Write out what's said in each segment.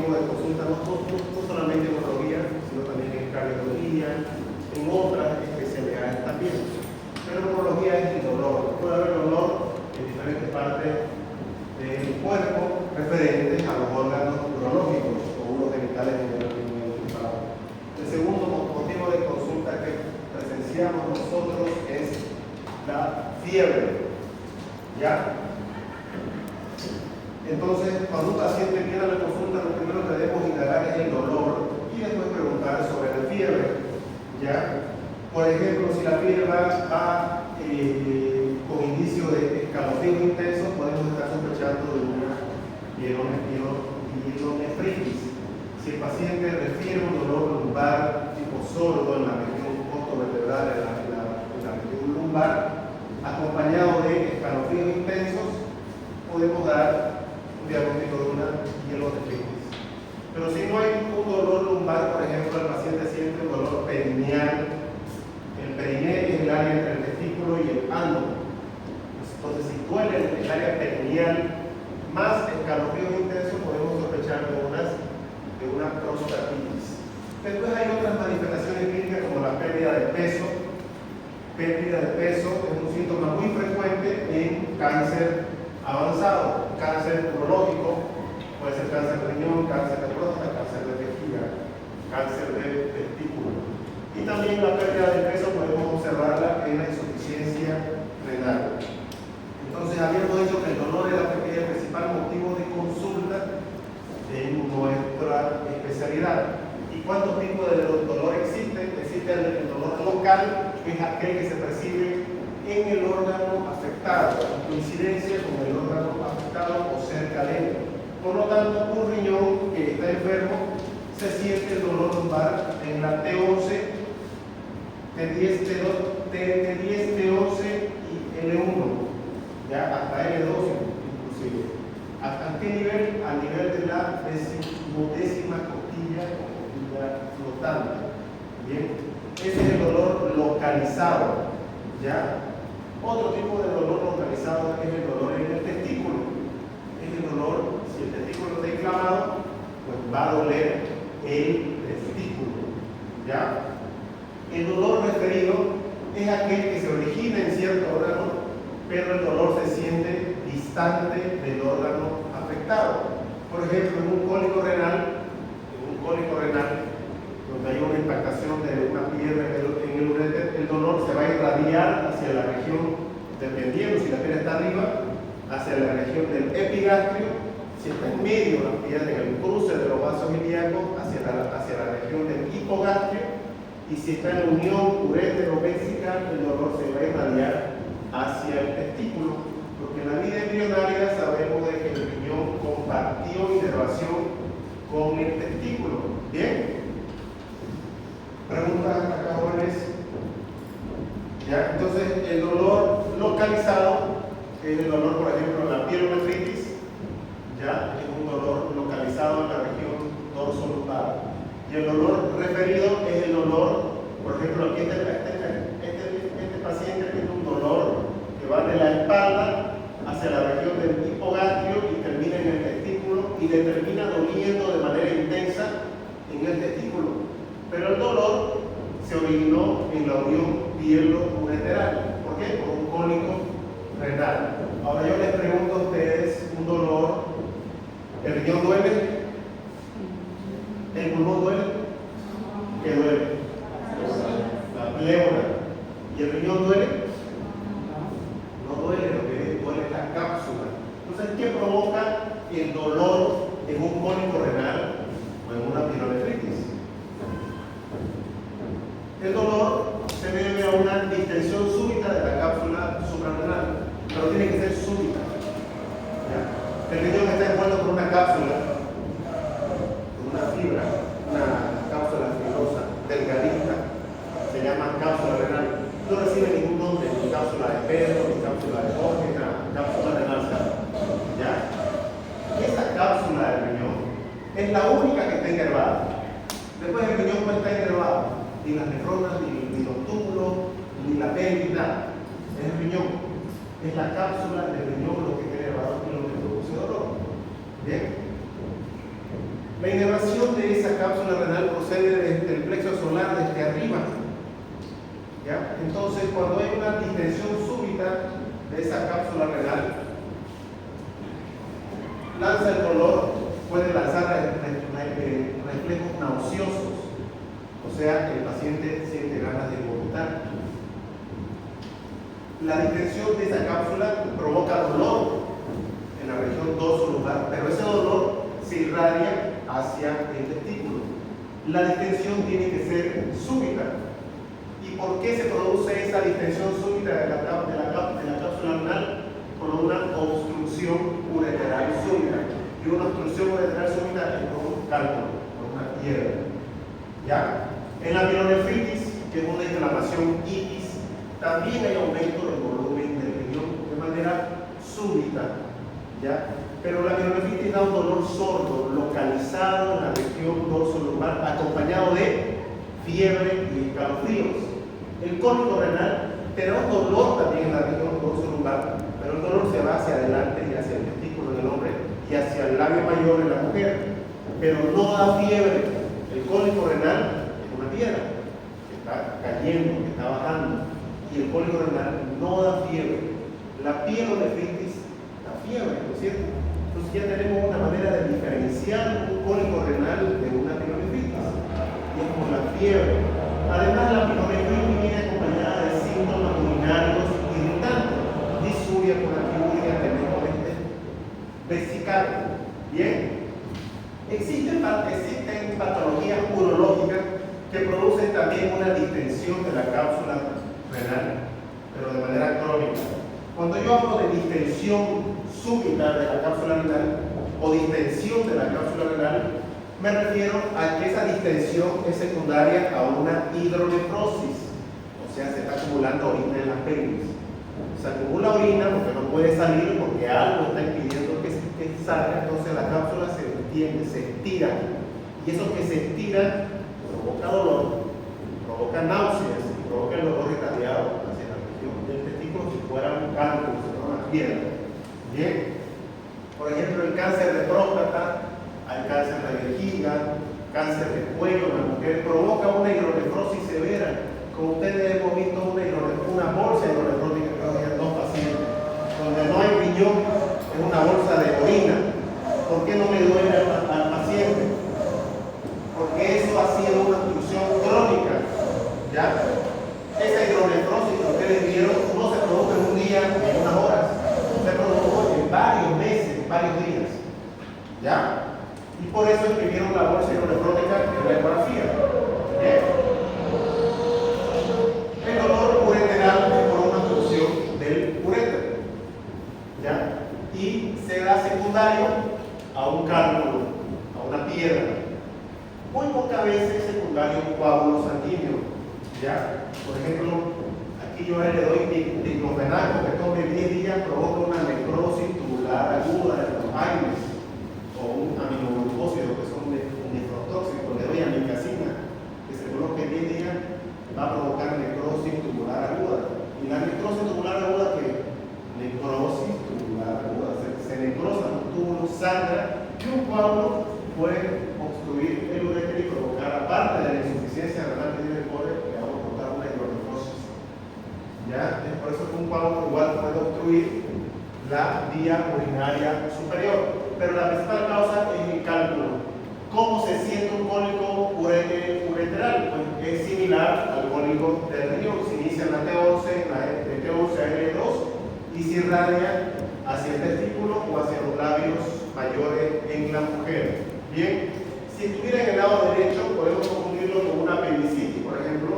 tipo de consulta, no solamente en urología, sino también en cardiología, en otras especialidades también. Pero en urología es el dolor. Puede haber dolor en diferentes partes del cuerpo referentes a los órganos urológicos o urogenitales en el trabajo. El segundo motivo de consulta que presenciamos nosotros es la fiebre. ¿Ya? Entonces, cuando un paciente viene a la consulta, lo primero que debemos indagar es el dolor y después preguntar sobre la fiebre. ¿Ya? Por ejemplo, si la fiebre va con indicio de escalofríos intensos, podemos estar sospechando de una pielonefritis. Si el paciente refiere un dolor lumbar tipo sordo en la región costovertebral, en la región lumbar, acompañado de escalofríos intensos, podemos dar un diagnóstico de una pielonefritis. Pero si no hay un dolor lumbar, por ejemplo, el paciente siente un dolor perineal. El perineo es el área entre el testículo y el ano. Entonces, si duele el área perineal más escalofríos intensos, podemos sospechar de una prostatitis. Después hay otras manifestaciones clínicas como la pérdida de peso. Pérdida de peso es un síntoma muy frecuente en cáncer avanzado, cáncer urológico, puede ser cáncer de riñón, cáncer de próstata, cáncer de vejiga, cáncer de testículo. Y también la pérdida de peso podemos observarla en la insuficiencia renal. Entonces, habíamos dicho que el dolor era el principal motivo de consulta en nuestra especialidad. ¿Y cuántos tipos de dolor existen? Existe el dolor local, que es aquel que se percibe en el órgano afectado, en coincidencia con el órgano afectado o cerca de él. Por lo tanto, un riñón que está enfermo se siente el dolor lumbar en la T11, T10, T11 y L1, ya hasta L12 inclusive. ¿Hasta qué nivel? A nivel de la decimodécima costilla o costilla flotante. Bien, ese es el dolor localizado. ¿Ya? Otro tipo de dolor localizado es el dolor en el testículo. Es el dolor, si el testículo está inflamado, pues va a doler el testículo. ¿Ya? El dolor referido es aquel que se origina en cierto órgano, pero el dolor se siente distante del órgano afectado. Por ejemplo, en un cólico renal, donde hay una impactación de una piedra en el ureter, el dolor se va a irradiar hacia la región, dependiendo si la piedra está arriba, hacia la región del epigastrio, si está en medio la piedra, en el cruce de los vasos ilíacos, hacia la región del hipogastrio, y si está en la unión urétero-vesical, el dolor se va a irradiar hacia el testículo, porque en la vida embrionaria sabemos de que el riñón compartió inervación con el testículo. ¿Bien? ¿Preguntas acá, jóvenes? ¿Ya? Entonces, el dolor localizado es el dolor, por ejemplo, en la pielonefritis, ¿ya? Es un dolor localizado en la región dorsolumbar. Y el dolor referido es el dolor, por ejemplo, aquí este paciente tiene un dolor que va de la espalda hacia la región del hipogastrio y termina en el testículo y le termina doliendo de manera intensa en el testículo. Pero el dolor se originó en la unión pielo-ureteral. ¿Por qué? Por un cólico renal. Ahora yo les pregunto a ustedes, un dolor, ¿el riñón duele? ¿El pulmón duele? ¿Qué duele? La pleura. ¿Y el riñón duele? No duele, lo que duele es la cápsula. Entonces, ¿qué provoca el dolor en un cólico renal o en una pielonefritis? El dolor se debe a una distensión súbita de la cápsula suprarrenal, pero tiene que ser súbita. ¿Ya? El riñón está envuelto por una cápsula, una fibra, una cápsula fibrosa, delgadita, se llama cápsula renal. No recibe ningún nombre, ni cápsula de Pedro, ni cápsula de Jorge, nada, cápsula renal. ¿Ya? Esa cápsula del riñón es la única que está inervada. Después el riñón no está inervado, ni las nefronas, ni los túbulos, ni la pelvis, nada. Es el riñón. Es la cápsula del riñón lo que está inervado y lo que produce dolor. Bien. La Entonces, cuando hay una distensión súbita de esa cápsula renal, lanza el dolor, puede lanzar reflejos nauseosos, o sea, el paciente siente ganas de vomitar. La distensión de esa cápsula provoca dolor en la región dorso-lumbar, pero ese dolor se irradia hacia el testículo. La distensión tiene que ser súbita. ¿Y por qué se produce esa distensión súbita de la cápsula renal? Por una obstrucción ureteral súbita. Y una obstrucción ureteral súbita es por un cálculo, por una piedra. ¿Ya? En la pielonefritis, que es una inflamación itis, también hay aumento del volumen del riñón de manera súbita. ¿Ya? Pero la pielonefritis da un dolor sordo, localizado en la región dorso-lumbar, acompañado de fiebre y escalofríos. El cólico renal te da un dolor también en la región dorso-lumbar, pero el dolor se va hacia adelante y hacia el testículo del hombre y hacia el labio mayor en la mujer, pero no da fiebre. El cólico renal es una piedra que está cayendo, que está bajando, y el cólico renal no da fiebre. La pielonefritis da fiebre, ¿no es cierto? Entonces ya tenemos una manera de diferenciar un cólico renal de una pielonefritis, y es por la fiebre. Además, la pielonefritis viene acompañada de síntomas urinarios irritantes, disuria, coraquiuria, tenemos vesical. Bien, existen patologías urológicas que producen también una distensión de la cápsula renal, pero de manera crónica. Cuando yo hablo de distensión súbita de la cápsula renal o distensión de la cápsula renal, me refiero a que esa distensión es secundaria a una hidronefrosis, o sea, se está acumulando orina en las venas. Se acumula orina porque no puede salir, porque algo está impidiendo que salga, entonces la cápsula se detiene, se estira, y eso que se estira provoca dolor, provoca náuseas y provoca el dolor irradiado hacia la región del testículo si fuera un cálculo, si fuera una piedra. Bien, por ejemplo, el cáncer de próstata, hay cáncer de vejiga, cáncer de cuello en la mujer, provoca una hidronefrosis severa. Como ustedes hemos visto, una bolsa hidronefrótica que hay en dos pacientes, donde no hay riñón, es una bolsa de orina. ¿Por qué no le duele al paciente? Porque eso ha sido una obstrucción crónica. ¿Ya? Esa hidronefrosis que ustedes vieron no se produjo en un día, en unas horas, se produjo en varios meses, varios días. ¿Ya? Y por eso escribieron la bolsa hidronefrótica en la ecografía. ¿Bien? El dolor ureteral es por una obstrucción del uréter. ¿Ya? Y se da secundario a un cálculo, a una piedra. Muy pocas veces secundario a un coágulo sanguíneo. ¿Ya? Por ejemplo, aquí yo le doy diclofenaco que tome 10 días, provoca una necrosis tubular aguda de los AINES o un aminoglucósido, que son nefrotóxicos. Le doy amicacina, que según lo que 10 días va a provocar necrosis tubular aguda. Y la necrosis tubular aguda, que necrosis tubular aguda, se necrosa un túbulo, sangra, y un coágulo puede obstruir el uréter y provocar, aparte de la insuficiencia renal que tiene el pobre, le va a provocar una hidronefrosis. ¿Ya? Es por eso que un coágulo igual puede obstruir la vía urinaria superior. Pero la principal causa es el cálculo. ¿Cómo se siente un cólico ureteral? Pues es similar al cólico del riñón. Se inicia en la T11, de T11 a L2 y se irradia hacia el testículo o hacia los labios mayores en la mujer. Bien, si estuviera en el lado derecho, podemos confundirlo con una apendicitis, por ejemplo,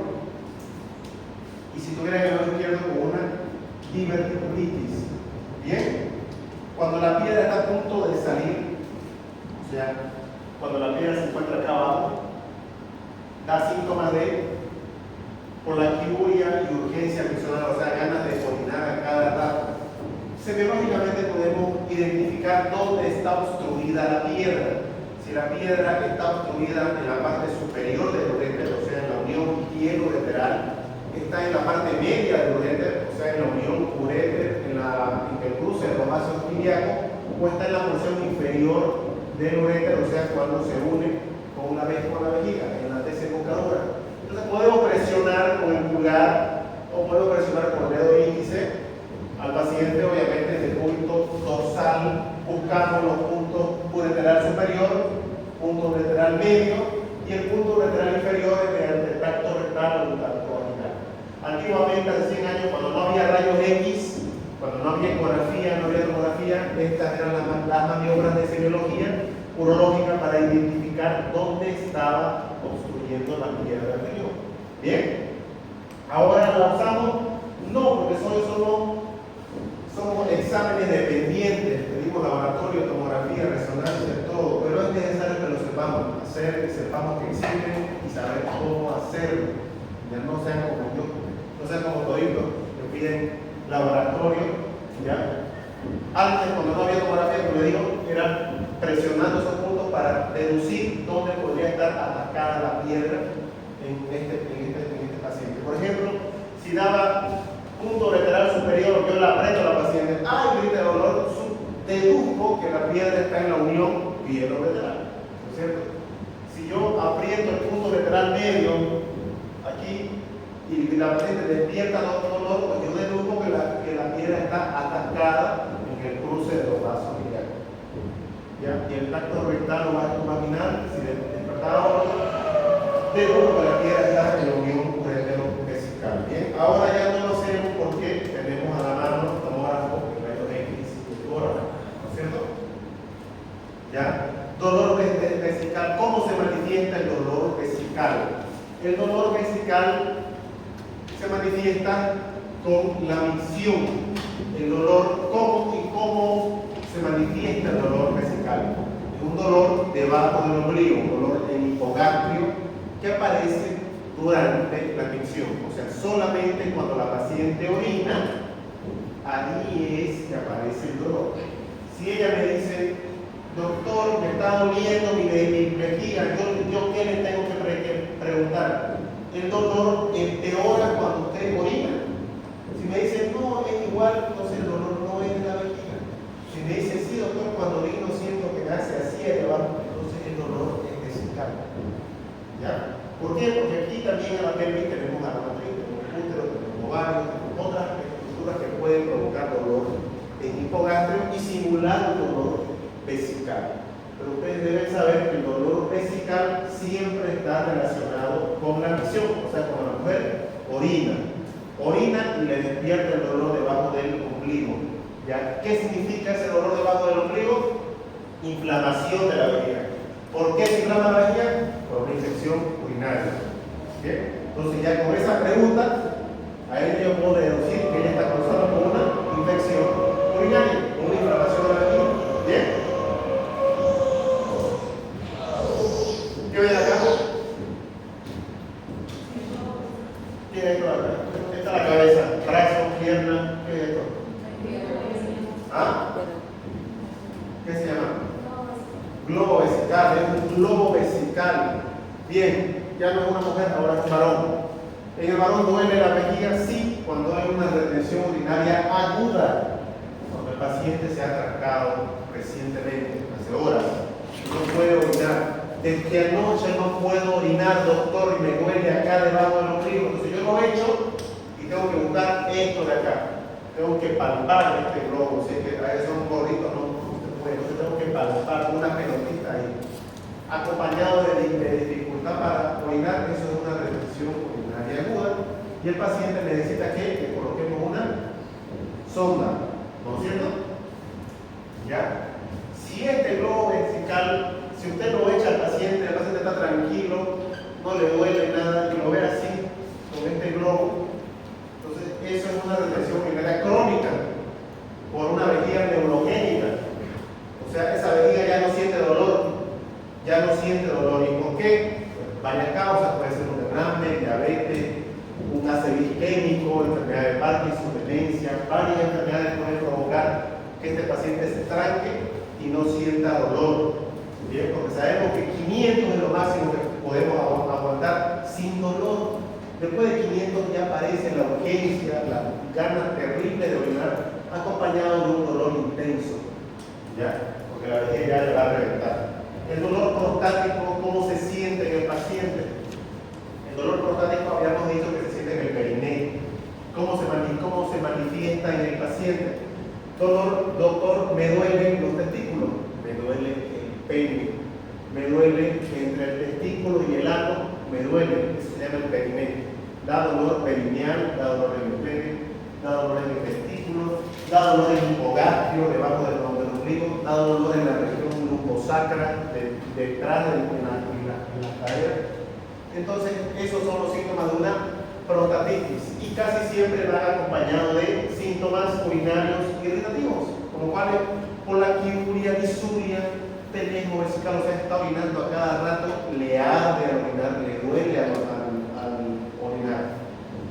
y si estuviera en el lado izquierdo, con una diverticulitis. Bien, cuando la piedra está a punto de salir, o sea, cuando la piedra se encuentra acá abajo, da síntomas de poliuria y urgencia funcional, o sea, ganas de orinar a cada rato. Semiológicamente podemos identificar dónde está obstruida la piedra. Si la piedra está obstruida en la parte superior del uréter, o sea, en la unión pielo-ureteral, está en la parte media del uréter, o sea, en la unión uréter, en el cruce de los vasos ilíacos, o está en la porción inferior del uréter, o sea, cuando se une con la vejiga, en la desembocadura. Entonces podemos presionar con el pulgar O puedo presionar con el dedo índice al paciente, obviamente desde el punto dorsal, buscando los puntos ureteral superior, punto ureteral medio y el punto ureteral inferior mediante el tracto rectal o el tracto vaginal. Antiguamente, hace 100 años, cuando no había rayos X, cuando no había ecografía, no había tomografía, estas eran las maniobras de semiología urológica para identificar dónde estaba obstruyendo la piedra del riñón. Bien, ahora la usamos, no, porque somos exámenes dependientes, pedimos laboratorio, tomografía, resonancia, todo, pero es necesario que lo sepamos hacer, que sepamos que existen y saber cómo hacerlo. Ya no sean como yo, no sean como toditos, que piden laboratorio, ¿ya? Antes, cuando no había tomografía, como le digo, era presionando esos puntos para deducir dónde podría estar atacada la piedra en este paciente. Por ejemplo, si daba punto ureteral superior, yo la aprieto a la paciente, ¡ay, grita de dolor! Deduzco que la piedra está en la unión piedro-ureteral, ¿no es cierto? Si yo aprieto el punto ureteral medio, aquí, y la paciente despierta dolor, pues yo deduzco que la piedra está atacada en el cruce de los vasos iliacos. ¿Ya? Y el tracto rectal o vaginal, si despertaba dolor, deduzco que la piedra está en la unión uretero-vesical. Bien, ahora ya no lo sabemos porque tenemos a la mano tomógrafo, el rayo X, ¿no es cierto? ¿Ya? Dolor vesical. ¿Cómo se manifiesta el dolor vesical? El dolor vesical se manifiesta con la micción. El dolor, ¿cómo se manifiesta el dolor vesical? Es un dolor debajo del ombligo, un dolor en hipogastrio que aparece durante la micción. O sea, solamente cuando la paciente orina, ahí es que aparece el dolor. Si ella me dice, doctor, me está doliendo mi vejiga, yo ¿qué le tengo que preguntar? El dolor empeora cuando usted orina. Si me dice, no, es igual, entonces el dolor no es de la vejiga. Si me dice, sí, doctor, cuando orino siento que me hace así debajo, entonces el dolor es vesical. ¿Ya? ¿Por qué? Porque aquí también en la pelvis tenemos la matriz, tenemos útero, tenemos ovario, tenemos otras estructuras que pueden provocar dolor en hipogastrio y simular un dolor vesical. Pero ustedes deben saber que el dolor vesical siempre está relacionado con la micción, o sea, cuando la mujer orina y le despierta el dolor debajo del ombligo. ¿Ya? ¿Qué significa ese dolor debajo del ombligo? Inflamación de la vejiga. ¿Por qué se inflama la vejiga? Por una infección urinaria. ¿Bien? Entonces ya con esa pregunta, a él yo puedo deducir que ella está causada por una infección urinaria, una inflamación de la vejiga. ¿Bien? ¿Qué ven acá? ¿Qué es esto acá? Esta es la cabeza, brazo, pierna, ¿qué es esto? ¿Ah? ¿Qué se llama? Globo vesical, es un globo vesical. Bien, ya no es una mujer, ahora es un varón. En el varón duele la vejiga, sí, cuando hay una retención urinaria aguda, cuando el paciente se ha atracado recientemente, hace horas, no puede orinar. Desde anoche no puedo orinar, doctor, y me duele acá debajo del ombligo. Entonces yo lo echo y tengo que buscar esto de acá. Tengo que palpar este globo. Si es que son gorditos, no se puede. Entonces tengo que palpar una pelotita ahí. Acompañado de dificultad para orinar, eso es una retención urinaria aguda. Y el paciente necesita que le coloquemos una sonda. ¿No es cierto? ¿Ya? Si este globo vesical, si usted lo echa al paciente, el paciente está tranquilo, no le duele nada, y lo ve así, con este globo, entonces eso es una retención urinaria crónica por una vejiga neurogénica. O sea, esa vejiga ya no siente dolor, ¿Y por qué? Pues varias causas, puede ser un derrame, diabetes, un ácido isquémico, enfermedad de Parkinson, demencia, varias enfermedades pueden provocar que este paciente se tranque y no sienta dolor. Bien, porque sabemos que 500 es lo máximo que podemos aguantar sin dolor. Después de 500 ya aparece la urgencia, la ganas terrible de orinar, acompañado de un dolor intenso, ¿ya? Porque la vejiga ya le va a reventar. El dolor prostático, ¿cómo se siente en el paciente? El dolor prostático habíamos dicho que se siente en el perineo. doctor, me duelen los testículos, me duele el pene, me duele entre el testículo y el ano, me duele, eso se llama el perineo. Da dolor perineal, da dolor en el pene, da dolor en el testículo, da dolor en el hipogastrio, debajo del ombligo, da dolor en la región lumbosacra, detrás de la cadera. Entonces, esos son los síntomas de una prostatitis y casi siempre van acompañados de síntomas urinarios irritativos, como cuáles, polaquiuria, disuria, tenesmo vesical, o sea, está orinando a cada rato, le arde al orinar, le duele al orinar.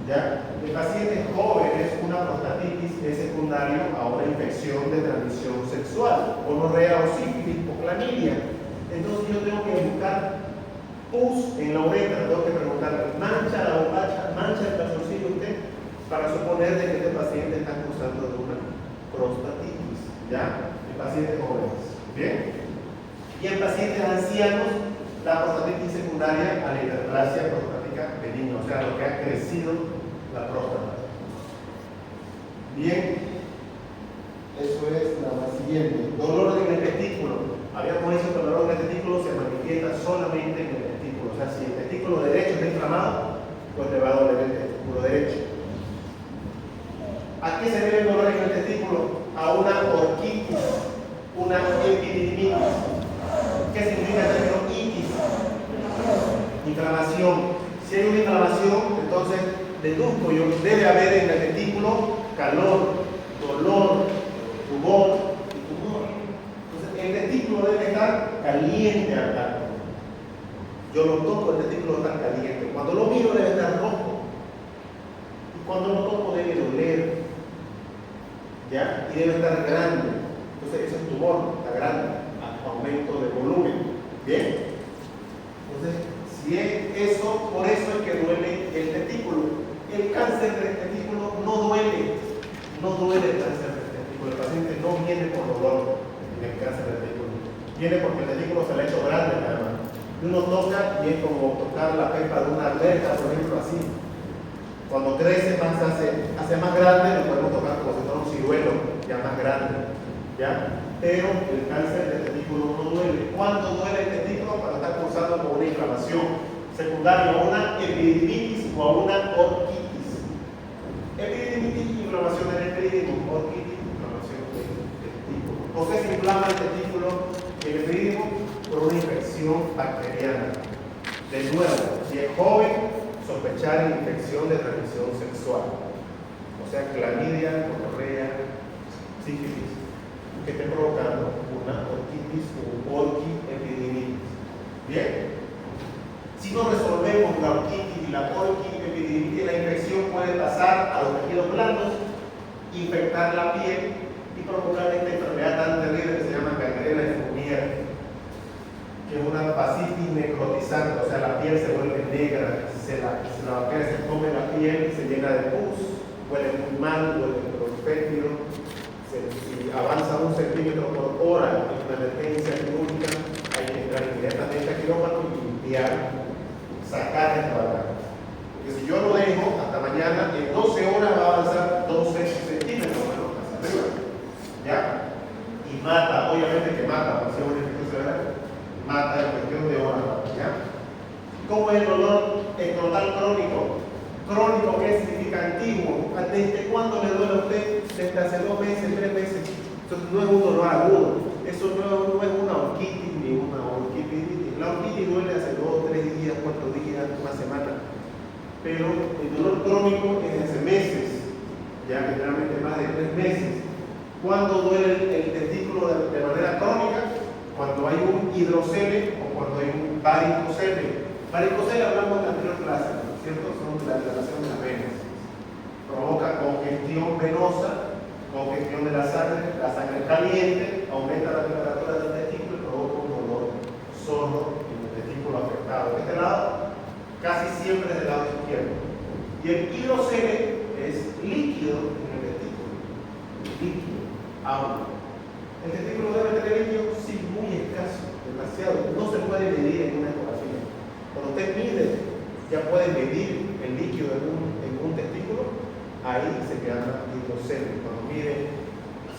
¿Ya? En pacientes jóvenes, una prostatitis es secundario a una infección de transmisión sexual, gonorrea o sífilis o clamidia. Entonces yo tengo que buscar pus en la uretra, tengo que preguntarle, ¿mancha la bombacha, mancha el calzoncillo usted? Para suponer de que este paciente está acusando de una prostatitis, ¿ya? En pacientes jóvenes, ¿bien? Y en pacientes ancianos, la prostatitis secundaria a la hiperplasia prostática benigna, o sea, lo que ha crecido la próstata. Bien, eso es la siguiente. Dolor en el testículo. Habíamos dicho que el dolor en el testículo se manifiesta solamente en el testículo. O sea, si el testículo derecho está inflamado, pues le va a doler el testículo derecho. ¿A qué se debe el dolor en el testículo? A una orquitis, una epididimitis. ¿Qué significa el término itis? Inflamación. Si hay una inflamación, entonces deduzco yo, debe haber en el testículo calor, dolor, rubor y tumor. Entonces el testículo debe estar caliente al tacto. Yo lo toco, el testículo está caliente. Cuando lo miro debe estar rojo. Y cuando lo toco debe doler. ¿Ya? Y debe estar grande. Entonces ese es tumor, está grande, aumento de volumen. ¿Bien? Entonces, si es eso, por eso es que duele el testículo. El cáncer del testículo no duele el cáncer del testículo. El paciente no viene por dolor en el cáncer del testículo. Viene porque el testículo se le ha hecho grande nada más. Y uno toca y es como tocar la pepa de una alberca, por ejemplo, así. Cuando crece más, hace más grande, lo podemos tocar como si fuera un ciruelo, ya más grande. ¿Ya? Pero el cáncer del testículo no duele. ¿Cuándo duele el testículo? Cuando está causado por una inflamación secundaria a una epididimitis o a una orquitis. Epididimitis, inflamación del epididimo, orquitis, inflamación del testículo. ¿Por qué se inflama el testículo y el epididimo? Por una infección bacteriana. De nuevo, si es joven, sospechar infección de transmisión sexual. O sea, clamidia, gonorrea, sífilis, que esté provocando una orquitis o orquiepididimitis. Bien. Si no resolvemos la orquitis y la orquiepididimitis, la infección puede pasar a los tejidos blandos, infectar la piel y provocar esta enfermedad tan terrible que se llama gangrena de Fournier, que es una fascitis necrotizante, o sea, la piel se vuelve negra, la bacteria se come la piel y se llena de pus, huele muy mal, huele fétido. Si avanza 1 centímetro por hora en una emergencia quirúrgica, hay que entrar inmediatamente al quirófano y limpiar, sacar esta bacteria. Porque si yo lo dejo hasta mañana, en 12 horas va a avanzar 12 centímetros, bueno, hacia arriba. ¿Ya? Y mata, obviamente que mata, porque si es una infección severa, mata en cuestión de horas. ¿Ya? ¿Cómo es el dolor escrotal crónico? Crónico, ¿qué significa? Antiguo. ¿Desde cuándo le duele a usted? Desde hace 2 meses, 3 meses. Entonces no es un dolor agudo. Eso no es una orquitis ni una orquiepididimitis. La orquitis duele hace 2, 3 días, 4 días, una semana. Pero el dolor crónico es de hace meses, ya generalmente más de 3 meses. ¿Cuándo duele el testículo de manera crónica? Cuando hay un hidrocele o cuando hay un varicocele. Varicocele hablamos en la anterior clase, ¿no es cierto? Son la dilatación de las venas. Provoca congestión venosa, congestión de la sangre caliente, aumenta la temperatura del testículo y provoca un dolor sordo en el testículo afectado. De este lado, casi siempre es del lado izquierdo. Y el hidrocele es líquido en el testículo. Líquido, agua. ¿El testículo debe tener líquido? Sí, muy escaso, demasiado. No se puede medir en una ecografía. Cuando usted mide, ya puede medir el líquido en un testículo, ahí se llama hidrocele. Cuando mide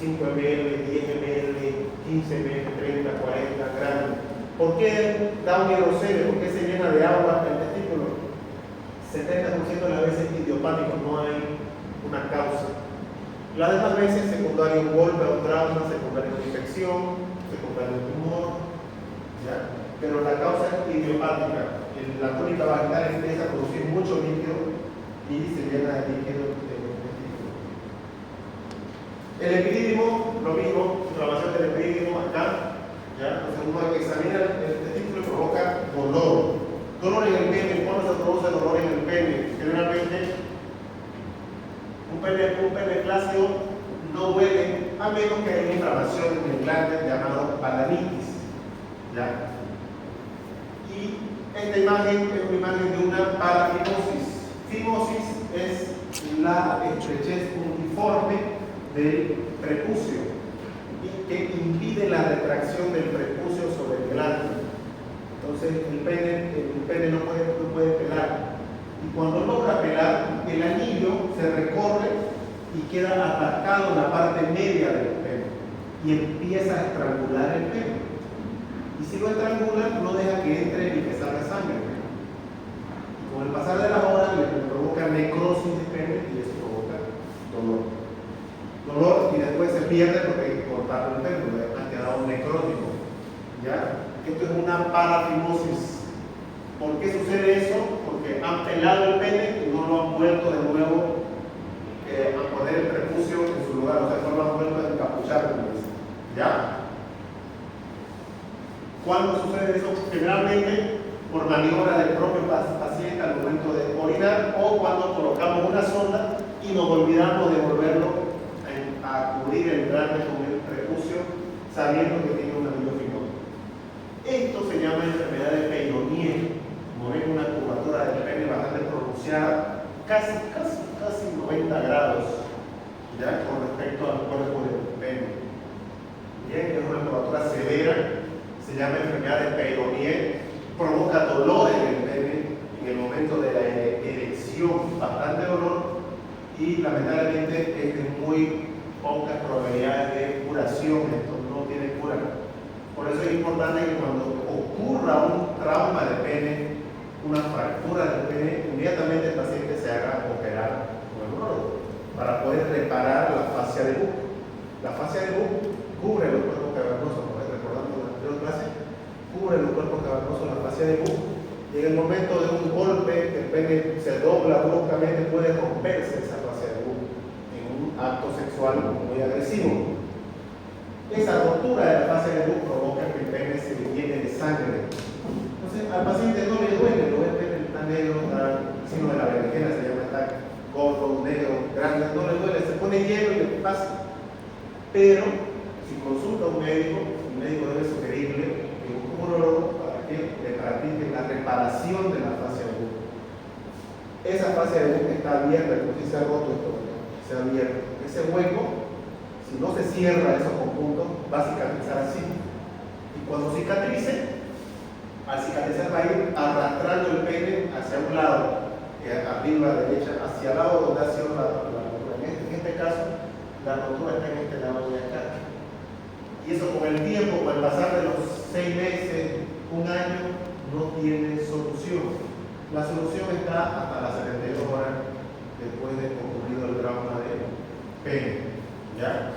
5 ml, 10 ml, 15 ml, 30, 40 gramos. ¿Por qué da un hidrocele? ¿Por qué se llena de agua el testículo? 70% de las veces idiopático, no hay una causa. Las demás veces secundario a un golpe, a un trauma, secundario a una infección, secundario a un tumor, ¿ya? Pero la causa es idiopática. La túnica vaginal empieza a producir mucho líquido y se llena de líquido del testículo. El epidídimo, lo mismo, inflamación del epidídimo acá, ¿ya? Entonces uno examina el testículo y provoca dolor. Dolor en el pene. ¿Cuándo se produce dolor en el pene? Generalmente un pene flácido no duele a menos que haya inflamación en el glande llamado balanitis, ¿ya? Y esta imagen es una imagen de una parafimosis. Fimosis es la estrechez uniforme del prepucio y que impide la retracción del prepucio sobre el glande. Entonces el pene no puede pelar. Y cuando logra pelar, el anillo se recorre y queda atascado en la parte media del pene y empieza a estrangular el pene. Y si lo estrangula, no deja que entre ni que salga sangre. Y con el pasar de las horas le provoca necrosis de pene y eso provoca dolor. Dolor y después se pierde porque hay que cortar el pene, porque ha quedado necrótico. ¿Ya? Esto es una parafimosis. ¿Por qué sucede eso? Porque han pelado el pene y no lo han vuelto de nuevo a poner el prepucio en su lugar, o sea, no lo han vuelto a encapuchar, como dicen. ¿Ya? ¿Cuándo sucede eso? Generalmente por maniobra del propio paciente al momento de orinar o cuando colocamos una sonda y nos olvidamos de volverlo a cubrir el glande con el prepucio sabiendo que tiene un anillo fimoso. Esto se llama enfermedad de Peyronie. Como ven, una curvatura del pene bastante pronunciada, casi 90 grados, ¿ya? Con respecto al cuerpo del pene. Bien, es una curvatura severa, se llama enfermedad de Peyronie, provoca dolor en el pene en el momento de la erección, bastante dolor, y lamentablemente es de muy pocas probabilidades de curación. Esto no tiene cura. Por eso es importante que cuando ocurra un trauma de pene, una fractura del pene, inmediatamente el paciente se haga operar con el urólogo para poder reparar la fascia de Buch. La fascia de Buch cubre los cuerpos cavernosos, como recordando en la anterior clase, cubre los cuerpos cavernosos, la fascia de Buch, y en el momento de un golpe, el pene se dobla bruscamente, puede romperse esa fascia de Buch en un acto sexual muy agresivo. Esa rotura de la fascia de Buch provoca que el pene se llene de sangre. Entonces, al paciente no le duele, lo ve el pene está negro, está sino de la berenjena, se llama, está gordo, negro, grande, no le duele, se pone hielo y le pasa. Pero, si consulta a un médico, el médico debe sugerirle que busque un urólogo para que le practique la reparación de la fascia de Buch. Esa fascia de Buch está abierta, como si se ha roto esto, se ha abierto. Ese hueco, si no se cierra esos conjuntos, va a cicatrizar así. Y cuando cicatrice, al cicatrizar va a ir arrastrando el pene hacia un lado, arriba a la derecha, hacia el lado donde ha sido la rotura. En este caso, la rotura está en este lado de acá. Y eso con el tiempo, con el pasar de los 6 meses, un año, no tiene solución. La solución está hasta las 72 horas después de concluido el trauma del pene. ¿Ya?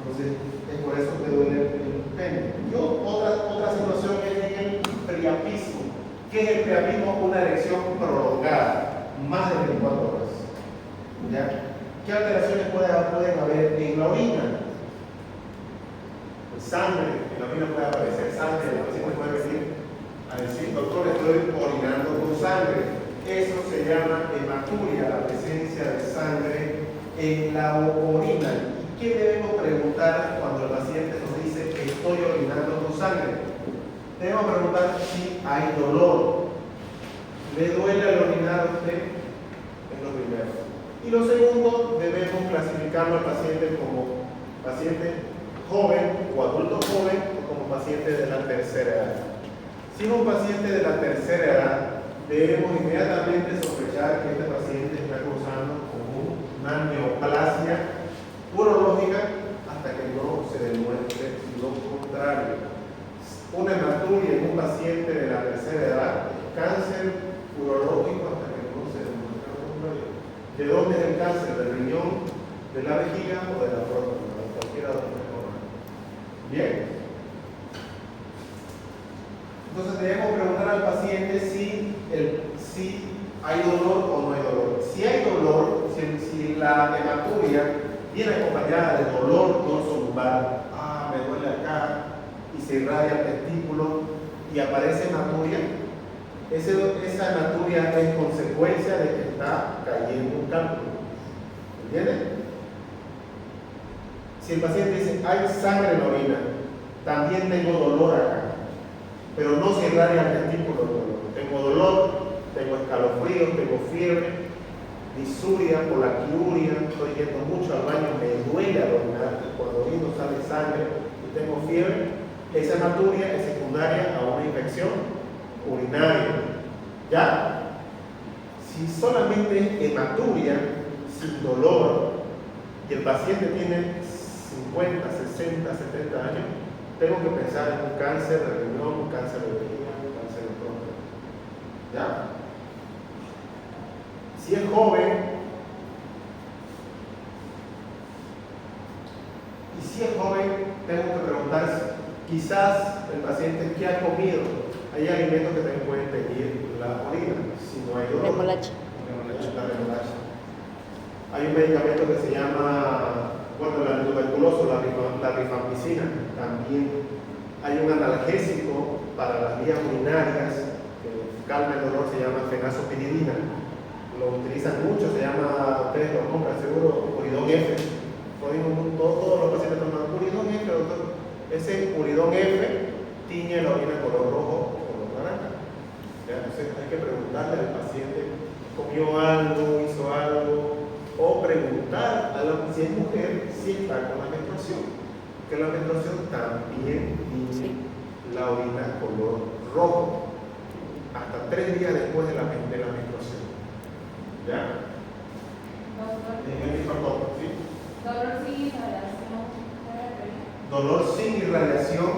Entonces, es por eso que duele el pene. Y otra situación es el priapismo. ¿Qué es el priapismo? Una erección prolongada, más de 24 horas. ¿Ya? ¿Qué alteraciones pueden haber en la orina? Pues sangre, en la orina puede aparecer sangre, el paciente puede decir a decir, doctor, estoy orinando con sangre. Eso se llama hematuria, la presencia de sangre en la orina. ¿Y qué debemos preguntar cuando el paciente nos dice que estoy orinando con sangre? Debemos preguntar si hay dolor. ¿Le duele al orinar a usted? Es lo primero. Y lo segundo, debemos clasificarlo al paciente como paciente joven o adulto joven o como paciente de la tercera edad. Si es un paciente de la tercera edad, debemos inmediatamente sospechar que este paciente está cursando con una neoplasia urológica hasta que no Bien. Entonces debemos preguntar al paciente si hay dolor o no hay dolor. Si hay dolor, si la hematuria viene acompañada de dolor dorsolumbar, me duele acá, y se irradia el testículo y aparece hematuria, esa hematuria es consecuencia de que está cayendo un cálculo. ¿Entiendes? Si el paciente dice, hay sangre en la orina, también tengo dolor acá, pero no se irradia el testículo, tengo dolor, tengo escalofríos, tengo fiebre, disuria, polaquiuria, estoy yendo mucho al baño, me duele al orinar, cuando orino sale sangre y tengo fiebre, esa hematuria es secundaria a una infección urinaria. ¿Ya? Si solamente es hematuria, sin dolor, y el paciente tiene 50, 60, 70 años, tengo que pensar en un cáncer de riñón, un cáncer de vejiga, un cáncer de próstata. ¿Ya? Si es joven, tengo que preguntar quizás el paciente qué ha comido. Hay alimentos que también pueden teñir la orina. Si no hay dolor, remolacha. La remolacha. Hay un medicamento que se llama, la tuberculosis, la rifampicina. También hay un analgésico para las vías urinarias que calma el dolor, se llama fenazopinidina. Lo utilizan mucho, se llama, ustedes lo compran seguro, Uridón F. Todos los pacientes toman Uridón F, doctor. Ese Uridón F tiñe la orina color rojo o color naranja. Entonces hay que preguntarle al paciente, ¿comió algo, hizo algo? O preguntar si es mujer, si está con la menstruación. Que la menstruación también tiñe la orina color rojo. Hasta 3 días después de la menstruación. ¿Ya? Doctor. ¿Sí? Dolor sin irradiación. Dolor sin irradiación,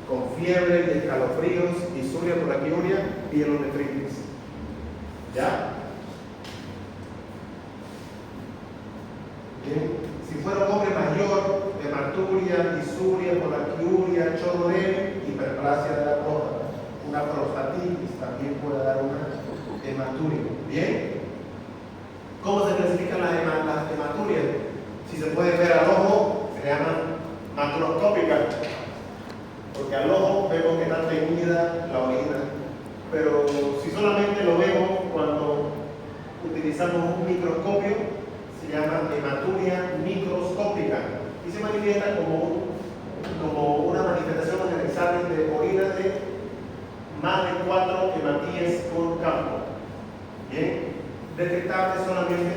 con fiebre y escalofríos, disuria, polaquiuria, pielonefritis. ¿Ya? Bien. Si fuera un hombre mayor, hematuria, disuria, polaquiuria, chorro débil, hiperplasia de la próstata. Una prostatitis también puede dar una hematuria. Bien. ¿Cómo se clasifican las hematurias? Si se puede ver al ojo, se llama macroscópica, porque al ojo vemos que está teñida la orina, pero si solamente lo vemos cuando utilizamos un microscopio, se llama hematuria microscópica y se manifiesta como una manifestación en el examen de orina de más de 4 hematíes por campo. Bien, detectable solamente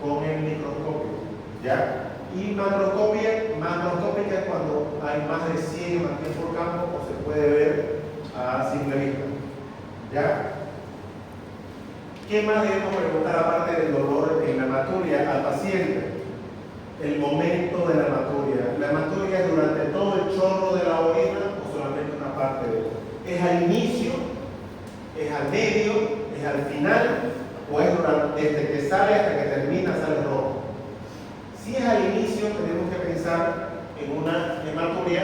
con el microscopio. ¿Ya? Y macroscópica es cuando hay más de 100 hematíes por campo o se puede ver a simple vista. ¿Ya? ¿Qué más debemos preguntar aparte del dolor en la hematuria al paciente? El momento de la hematuria. ¿La hematuria es durante todo el chorro de la orina o solamente una parte de ella? ¿Es al inicio? ¿Es al medio? ¿Es al final? ¿O es desde que sale hasta que termina sale rojo? Si es al inicio, tenemos que pensar en una hematuria,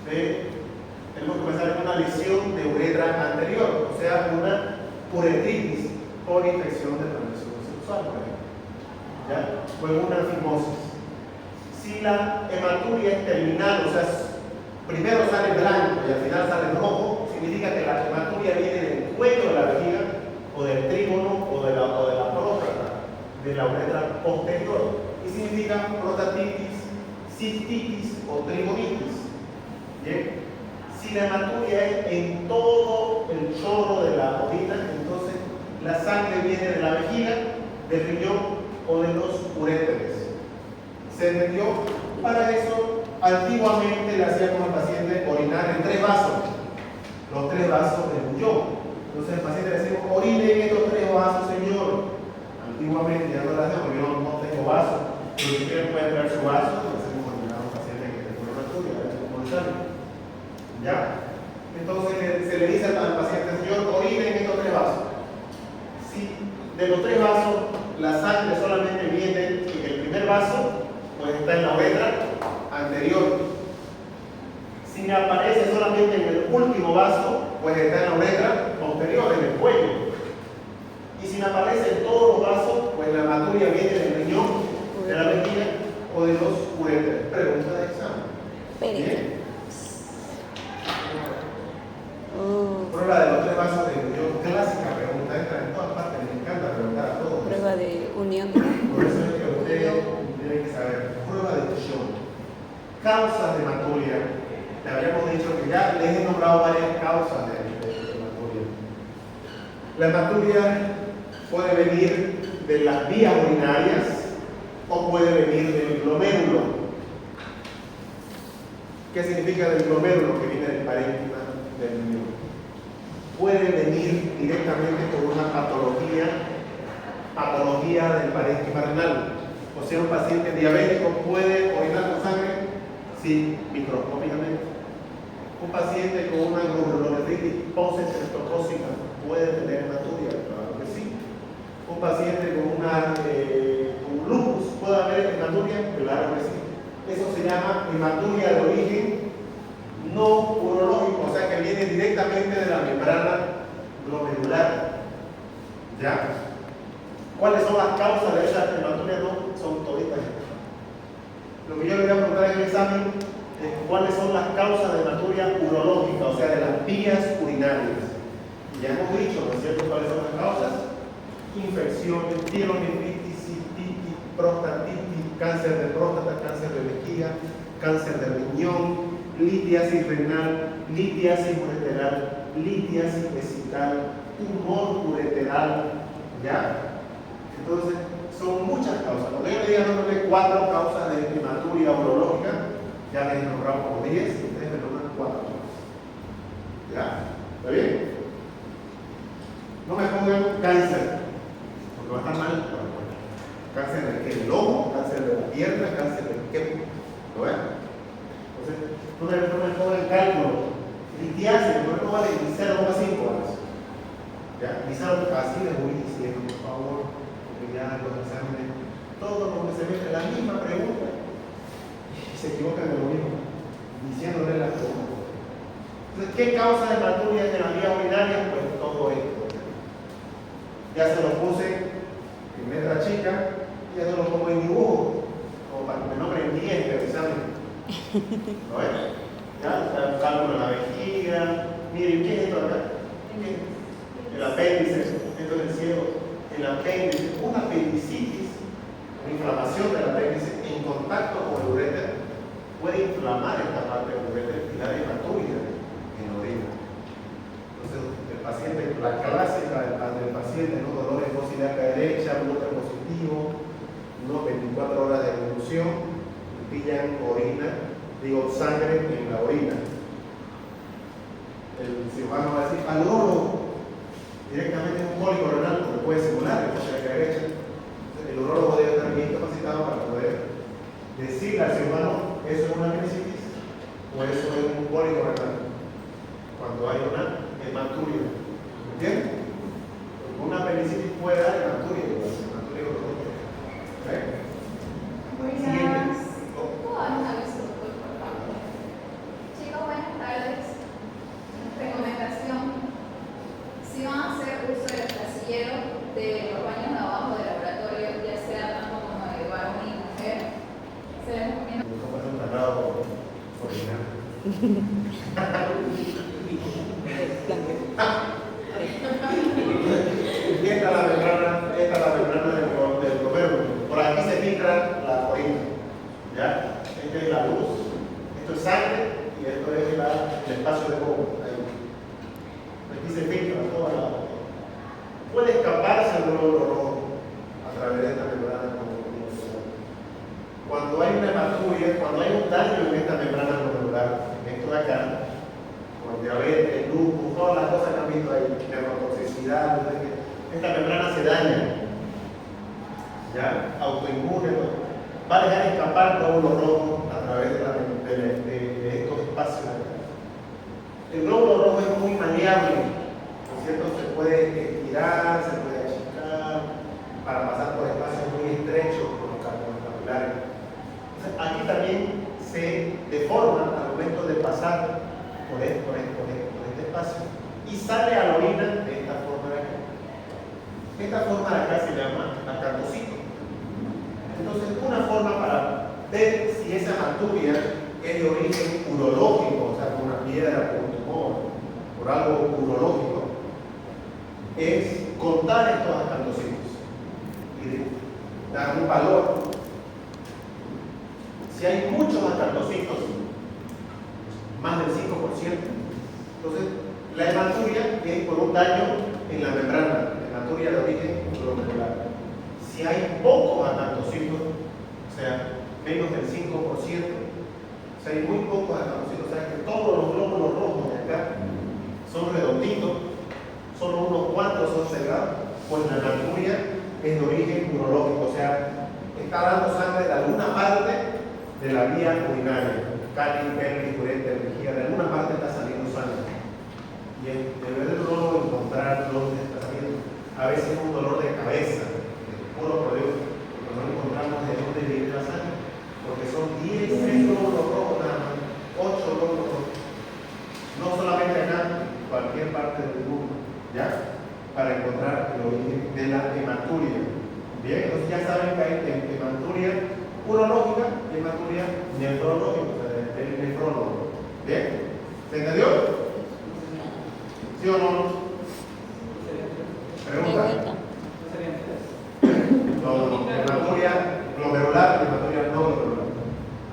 tenemos que pensar en una lesión de uretra anterior, o sea, una uretritis por infección de transmisión sexual, por ejemplo. ¿Ya? O en una fimosis. Si la hematuria es terminal, o sea, primero sale blanco y al final sale rojo, significa que la hematuria viene del cuello de la vejiga, o del trígono, o de la próstata, de la uretra posterior. Y significa prostatitis, cistitis o trigonitis. ¿Bien? Si la hematuria es en todo el chorro de la orina, entonces la sangre viene de la vejiga, del riñón o de los uréteres. ¿Se entendió? Para eso, antiguamente le hacíamos al paciente orinar en 3 vasos, los 3 vasos del bullón. Entonces al paciente le decimos, orine en estos 3 vasos, señor. Antiguamente ya no lo hacemos, yo no tengo vaso, pero si quieren pueden traer su vaso, le hacemos orinar a un paciente que tenga una hematuria, a ver cómo le sale. ¿Ya? Entonces se le dice al paciente, señor, orine en estos 3 vasos. Si de los 3 vasos la sangre solamente viene en el primer vaso, pues está en la uretra anterior. Si me aparece solamente en el último vaso, pues está en la uretra, posterior, en el cuello. Y si me aparece en todos los vasos, pues la hematuria viene del riñón, de la vejiga, o de los uretres. Pregunta de examen. Bien. Prueba de los 3 vasos de unión, clásica pregunta, entra en todas partes, me encanta preguntar a todos. Prueba de unión. Por eso es que ustedes tienen que saber. Prueba de unión. Causas de hematuria. Le habíamos dicho que ya les he nombrado varias causas de hematuria. La hematuria puede venir de las vías urinarias o puede venir del glomérulo. ¿Qué significa del glomérulo? Que viene del parénquima del riñón. Puede venir directamente por una patología del parénquima renal. O sea, un paciente diabético puede orinar con sangre, sí, microscópicamente. Un paciente con una glomerulonefritis postestreptocócica puede tener hematuria, claro que sí. Un paciente con con lupus puede haber hematuria, claro que sí. Eso se llama hematuria de origen no urológico, o sea que viene directamente de la membrana glomerular. ¿Ya? ¿Cuáles son las causas de esa hematuria? No son toditas. Lo que yo le voy a preguntar en el examen es cuáles son las causas de hematuria urológica, o sea, de las vías urinarias. Y ya hemos dicho, ¿no es cierto?, cuáles son las causas: infecciones, pielonefritis, cistitis, prostatitis, cáncer de próstata, cáncer de vejiga, cáncer de riñón, litiasis renal, litiasis ureteral, litiasis vesical, tumor ureteral. ¿Ya? Entonces, son muchas causas. Cuando yo le diga nombre 4 causas de hematuria urológica, ya les he nombrado como 10, y ustedes me nombran 4 más. ¿Ya? ¿Está bien? No me pongan cáncer, porque va a estar mal. Cáncer del ojo, cáncer de la pierna, cáncer del quepo. ¿Lo ven? Entonces, no me pongan cálculo. Litiasis, no me pongan en 0,5 horas. ¿Ya? Así les voy diciendo, por favor, porque ya los exámenes, todos los semestres, la misma pregunta, y se equivocan de lo mismo, diciéndole las preguntas. Entonces, ¿qué causa de hematuria en las vías urinarias? Pues todo esto. Ya se lo puse en letra chica, ya se lo pongo en dibujo, como para que me nombren bien el examen. ¿Lo ven? Ya, cálculo en la vejiga. Miren, ¿qué es esto acá? ¿Qué es? El apéndice, esto es el cielo, el apéndice, una apendicitis, una inflamación del apéndice en contacto con el uréter puede inflamar esta parte del uréter y dar hematuria en la orina. Entonces, el paciente, la clásica del paciente, ¿no? Dolor en ilíaca derecha, gluten positivo, unos 24 horas de evolución, pillan sangre en la orina. El cirujano va a decir, al oro directamente es un cólico renal, porque puede simular en la derecha. El urólogo debe estar bien capacitado para poder decirle al cirujano, ¿eso es una apendicitis o eso es un cólico renal? Cuando hay una hematuria. ¿Entiendes? Una apendicitis puede dar hematuria, urológica. ¿Ven? Buenas. ¿Puedo dar un aviso, doctor, por favor? Chicos, buenas tardes. Recomendación: si van a hacer uso del casillero de los baños de abajo del laboratorio, ya sea tanto como de varón y mujer, se les recomienda. ¿Cómo es un tratado original? Esta es la membrana del glomérulo. Por aquí se filtra la orina. ¿Ya? Esta es la luz, esto es sangre y esto es el espacio de bobo. Aquí se filtra toda la orina. Puede escaparse el glóbulo rojo a través de esta membrana. Cuando hay una hematuria, cuando hay un daño en esta membrana glomerular, en esto de acá, con diabetes, lupus, todas las cosas que han visto ahí, neurotoxicidad, esta membrana se daña, ¿ya? Autoinmune, va a dejar escapar glóbulo rojo a través de estos espacios acá. El glóbulo rojo es muy maleable, ¿no es cierto? Se puede estirar, se puede achicar, para pasar por espacios muy estrechos, como los capilares. Entonces, aquí también se deforma al momento de pasar por este espacio y sale a la orina de esta forma de acá. Esta forma de acá se llama acartocito. Entonces, una forma para ver si esa hematuria es de origen urológico, o sea, por una piedra, por un tumor, por algo urológico, es contar estos acartocitos y dar un valor. Si hay muchos acartocitos, más del 5%, entonces la hematuria es por un daño en la membrana, hematuria de origen glomerular. Si hay pocos acartocitos, o sea, menos del 5%, o sea, hay muy pocos acartocitos, o sea, que todos los glóbulos rojos de acá son redonditos, solo unos cuantos son cerrados, pues la hematuria es de origen urológico, o sea, está dando sangre de alguna parte de la vía urinaria, cáliz, pelvis, ureter, vejiga, de alguna parte está saliendo sangre. Y el deber del urologo encontrar dónde está saliendo. A veces es un dolor de cabeza, puro problema, porque no encontramos de dónde viene la sangre, porque son 10 glóbulos rojos nada más, 8 glóbulos rojos. No solamente acá, en cualquier parte del mundo, ¿ya? Para encontrar el origen de la hematuria. Bien, entonces ya saben que hay hematuria urológica y hematuria nefrológica, o sea, del nefrólogo. Bien, ¿se entendió? ¿Sí o no? Pregunta. No, hematuria glomerular y hematuria no glomerular.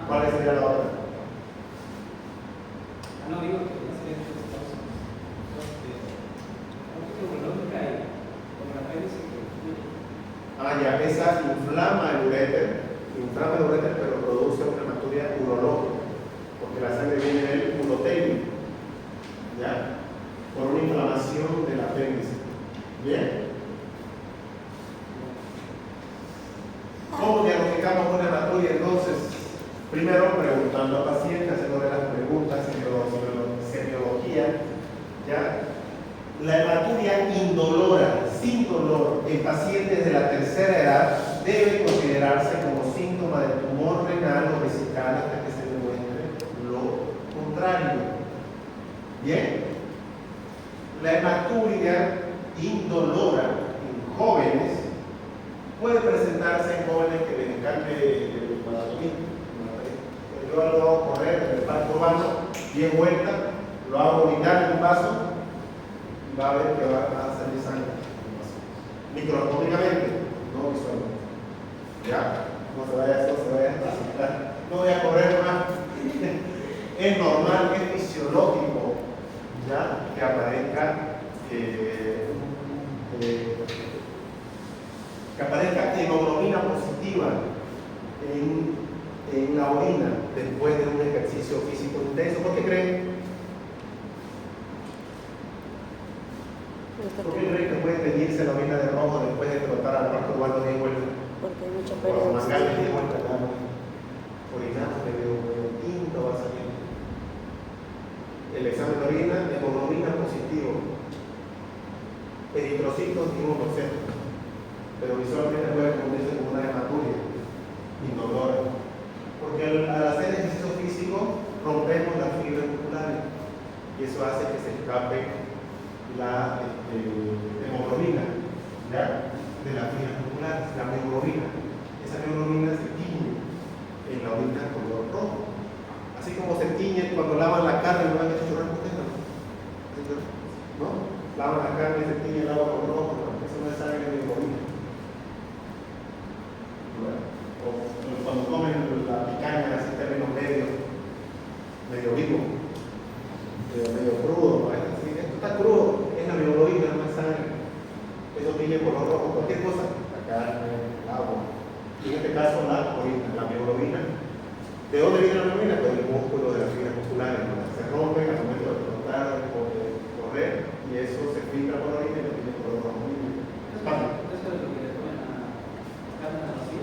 ¿Cuál sería la otra? No digo que no serían tres causas. Urológica y como la pelvis ya, esa inflama el uréter, pero produce una hematuria urológica, porque la sangre viene del urotelio, ¿ya? Por una inflamación del apéndice. ¿Bien? ¿Cómo diagnosticamos una hematuria entonces? Primero preguntando al paciente, haciéndole las preguntas, semiología, ¿ya? La hematuria indolora, sin dolor, en pacientes de la tercera edad debe considerarse como síntoma de tumor renal o vesical hasta que se demuestre lo contrario. ¿Bien? La hematuria indolora en jóvenes puede presentarse en jóvenes que les encante el maratonismo. Yo lo hago correr en el parque urbano 10 vueltas, lo hago orinar en un vaso y va a ver que va a salir sangre. Microscópicamente, no visualmente. ¿Ya? No se vaya a asustar. No voy a correr más. Es normal, es fisiológico, ¿ya? Que aparezca hemoglobina positiva en la orina después de un ejercicio físico intenso. ¿Por qué creen? ¿Por qué creen que puede teñirse la orina de rojo después de trotar al parque urbano 10 vueltas? Porque hay mucha Por pérdida los de mangales 10 oxígeno. vueltas, claro. Orinamos medio tinto, va saliendo. El examen de orina, hemoglobina positivo. Eritrocitos y 1%. Pero visualmente puede confundirse con una hematuria indolora. Porque al hacer ejercicio físico rompemos las fibras musculares y eso hace que se escape la hemoglobina, ¿ya? De las fibras musculares, la hemoglobina. Esa hemoglobina se tiñe en la orina color rojo. Así como se tiñe cuando lavan la carne, ¿no han hecho churrasco ustedes? ¿No? Lavan la carne y se tiñe el agua con rojo, ¿no? Eso no es sangre de hemoglobina. O cuando comen la picaña así términos medio vivo, medio crudo, ¿no? Esto está crudo, es la hemoglobina, no es sangre. Eso tiene color rojo, cualquier cosa, la carne, el agua. Y en este caso la orina, la hemoglobina. ¿De dónde viene la hemoglobina? Del músculo, de las fibras musculares, ¿no? Se rompen al momento de trotar, de correr, y eso se filtra por la orina y lo tiene color rojo. Es fácil. Eso es lo que le ponen a carne al vacío.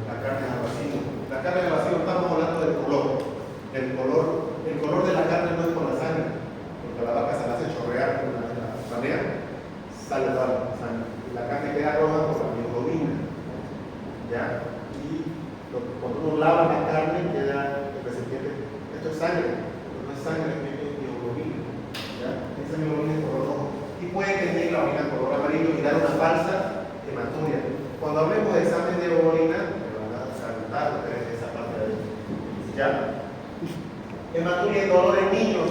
La carne al vacío. La carne al vacío, estamos hablando del color. El color de la carne no es por la sangre, porque la vaca se la hace chorrear con la manera, sale toda la sangre. Y la carne queda roja por la hemoglobina. ¿Ya? Y cuando uno lava la carne, queda el recipiente. Esto es sangre, sangre es mioglobina. ¿Ya? Esa mioglobina es color rojo. Y puede tener la orina color amarillo y dar una falsa hematuria. Cuando hablemos de examen de orina, me van a saltar ustedes esa parte de ahí. ¿Ya? Hematuria y dolor en niños,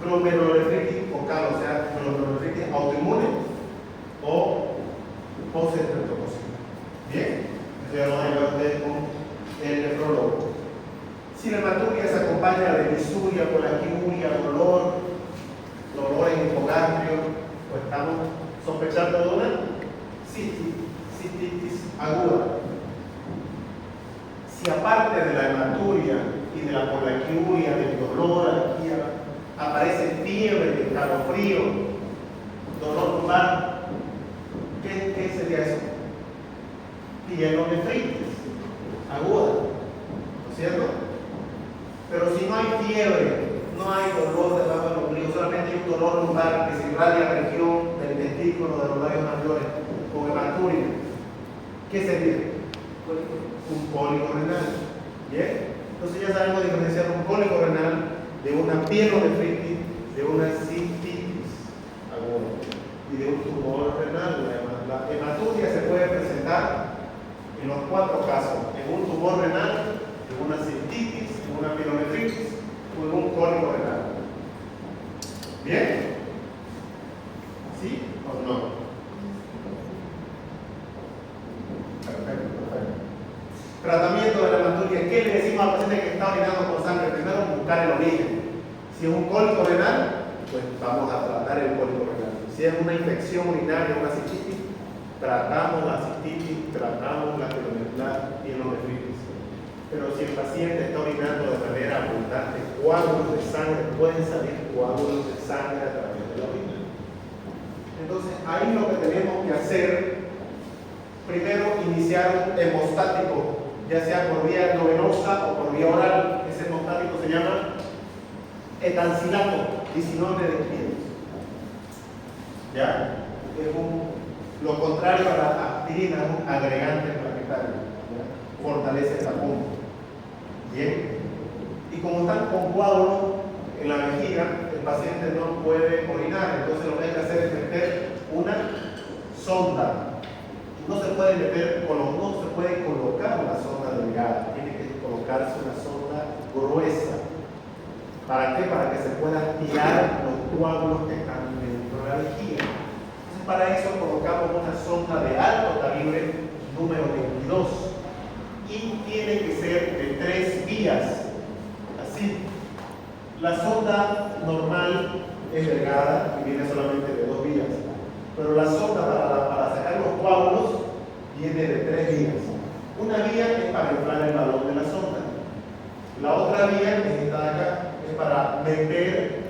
glomerulonefritis focal, o sea, glomerulonefritis autoinmune o post-estreptococina. Bien, eso ya lo van a llevar ustedes con el nefrólogo. Si la hematuria se acompaña de disuria, colaquiuria, dolor en hipogastrio, pues estamos sospechando de una cistitis aguda. Si aparte de la hematuria y de la colaquiuria, del dolor, alergia, aparece fiebre, escalofrío, dolor lumbar, ¿qué sería eso? Pielonefritis aguda, ¿no es cierto? Pero si no hay fiebre, no hay dolor debajo del ombligo, solamente hay un dolor lumbar que se irradia la región del testículo, de los labios mayores, con hematuria, ¿qué sería? Un cólico renal. ¿Bien? Entonces ya sabemos diferenciar un cólico renal de una pielonefritis, de una cistitis aguda y de un tumor renal. La hematuria se puede presentar en los 4 casos: en un tumor renal, en una cistitis, en una pielonefritis o en un cólico renal. ¿Bien? ¿Sí o no? Perfecto. Tratamiento de la hematuria. ¿Qué le decimos al paciente que está orinando con sangre? Primero, buscar el origen. Si es un cólico renal, pues vamos a tratar el cólico renal. Si es una infección urinaria, una cistitis, tratamos la cistitis, tratamos la pielonefritis. Pero si el paciente está orinando de manera abundante, coágulos de sangre, pueden salir coágulos de sangre a través de la orina. Entonces, ahí lo que tenemos que hacer, primero iniciar un hemostático, ya sea por vía endovenosa o por vía oral. Ese hemostático se llama etancilato, 19 de 500. ¿Ya? Es lo contrario a la aspirina, es un agregante plaquetario. ¿Ya? Fortalece el tapón. Bien. Y como están con coágulos en la vejiga, el paciente no puede orinar. Entonces lo que hay que hacer es meter una sonda. No se puede no se puede colocar una sonda delgada, tiene que colocarse una sonda gruesa. ¿Para qué? Para que se puedan tirar los coágulos que están dentro de la vejiga. Entonces, para eso colocamos una sonda de alto calibre número 22 y tiene que ser de 3 vías. Así. La sonda normal es delgada y viene solamente de 2 vías. Pero la sonda para sacar los coágulos viene de 3 vías. Una vía es para inflar el balón de la sonda. La otra vía, que es esta de acá, es para meter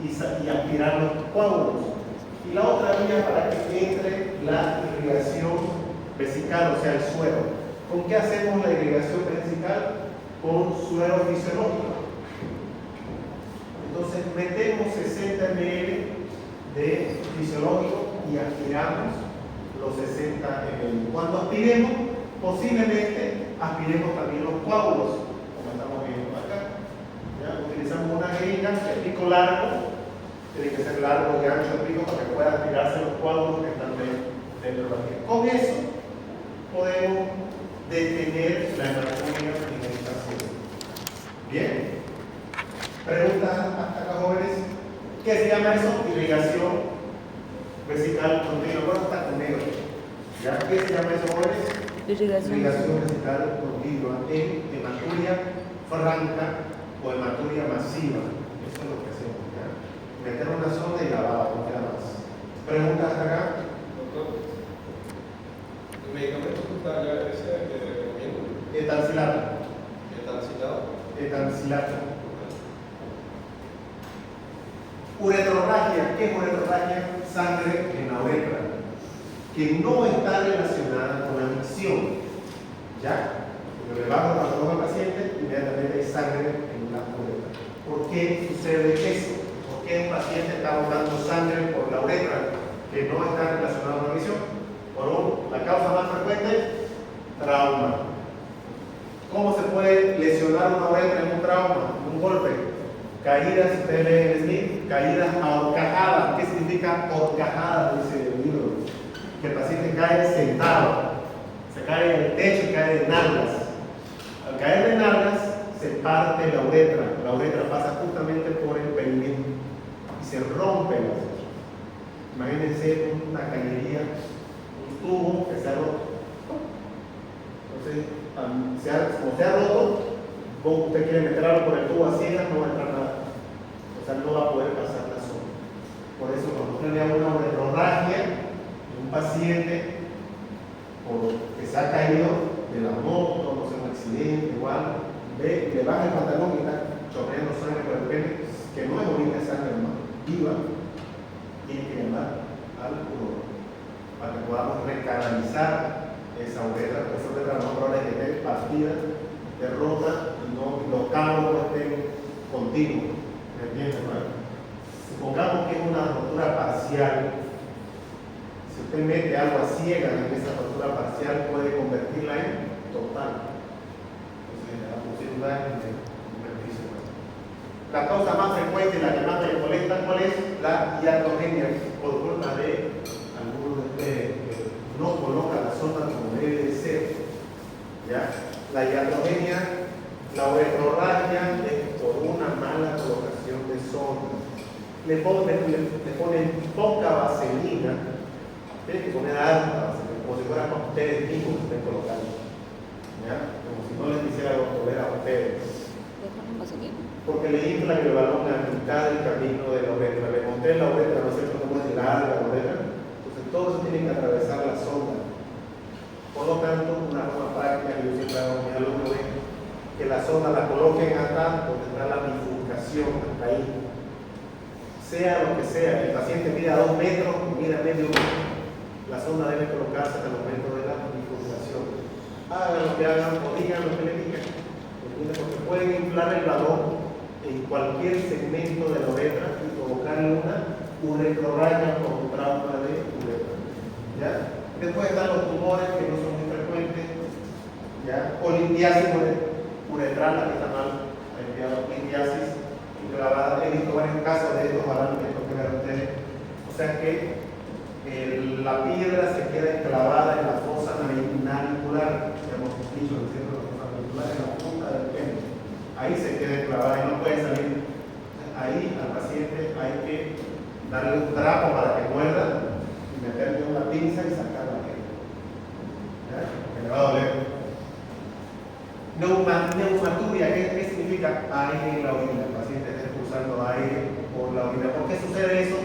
y aspirar los coágulos. Y la otra vía para que entre la irrigación vesical, o sea, el suero. ¿Con qué hacemos la irrigación vesical? Con suero fisiológico. Entonces metemos 60 ml de fisiológico y aspiramos los 60 ml. Cuando aspiremos, posiblemente aspiremos también los coágulos, como estamos viendo acá. ¿Ya? Utilizamos una jeringa de pico largo, tiene que ser largo y ancho el pico para que pueda aspirarse los coágulos que están dentro de la piel. Con eso podemos detener la hematuria en esta zona. Bien. Preguntas hasta acá, jóvenes. ¿Qué se llama eso? Irrigación vesical continua. Bueno, está con negro. ¿Ya? ¿Qué se llama eso, jóvenes? Irrigación vesical continua en hematuria franca o hematuria masiva. Eso es lo que hacemos. ¿Ya? Meter una sonda y lavada, no queda más. ¿Preguntas hasta acá? Doctor, ¿el medicamento que está allá ese que recomiendo? Etancilato. ¿Etancilato? Uretrorragia. ¿Qué es uretrorragia? Sangre en la uretra, que no está relacionada con la micción. ¿Ya? Yo le bajo la droga al paciente, inmediatamente hay sangre en la uretra. ¿Por qué sucede eso? ¿Por qué un paciente está botando sangre por la uretra que no está relacionada con la micción? La causa más frecuente, trauma. ¿Cómo se puede lesionar una uretra en un trauma, en un golpe? Caídas, ustedes leen en Smith, caídas a horcajadas. ¿Qué significa horcajadas? Dice el libro. Que el paciente cae sentado, se cae en el techo y cae de nalgas. Al caer de nalgas, se parte la uretra. La uretra pasa justamente por el perineo y se rompe la uretra. Imagínense una cañería, un tubo que se ha roto. Entonces, como se ha roto, usted quiere meter algo por el tubo a ciegas, no va a entrar nada. O sea, no va a poder pasar la zona. Por eso, cuando usted le da una uretrorragia de un paciente que se ha caído de la moto, no sé, un accidente, igual, ve, le baja el pantalón y está chorreando sangre por el pene, que no es orina de sangre, hermano, viva, tiene que llamar al urólogo para que podamos recanalizar esa uretra, porque esa uretra no probable que esté partida, de rota, y no, los cabos no estén continuos. ¿Me entiendes, hermano? Supongamos que es una rotura parcial. Si usted mete algo a ciegas en esa rotura parcial, puede convertirla en total. Entonces, la posibilidad es un beneficio. La causa más frecuente y la que más me molesta, ¿cuál es? La iatrogenia, por culpa de algunos de ustedes que no colocan la sonda como debe de ser. ¿Ya? La iatrogenia, la uretrorragia es por una mala colocación de sonda. Le ponen poca vaselina. Tienen que poner alta, como si fuera para ustedes mismos que estén colocando. ¿Ya? Como si no les quisiera volver a ustedes. Porque le inflan el balón a mitad del camino de la uretra. Le monté la uretra, no sé cómo es larga la uretra. Entonces todo eso tiene que atravesar la sonda. Por lo tanto, una forma práctica que yo siempre hago a mis alumnos es que la sonda la coloquen hasta donde está la bifurcación, hasta ahí. Sea lo que sea, el paciente mida 2 metros, mida medio metro. La sonda debe colocarse hasta el momento de la bifurcación. Hagan lo que hagan o digan lo que le digan. Porque pueden inflar el balón en cualquier segmento de la uretra y provocarle una uretrorragia por un trauma de uretra. ¿Ya? Después están los tumores que no son muy frecuentes. ¿Ya? O litiasis uretral, la que está mal enviado, litiasis enclavada. He visto varios casos de estos varones que esto que ver ustedes. O sea que la piedra se queda enclavada en la fosa navicular, hemos dicho en el centro de la fosa navicular, en la punta del pene. Ahí se queda enclavada y no puede salir. Ahí al paciente hay que darle un trapo para que muerda y meterle una pinza y sacar la piedra. ¿Ya? Que le va a doler. Neumaturia, ¿qué significa? Aire en la orina. El paciente está expulsando aire por la orina. ¿Por qué sucede eso?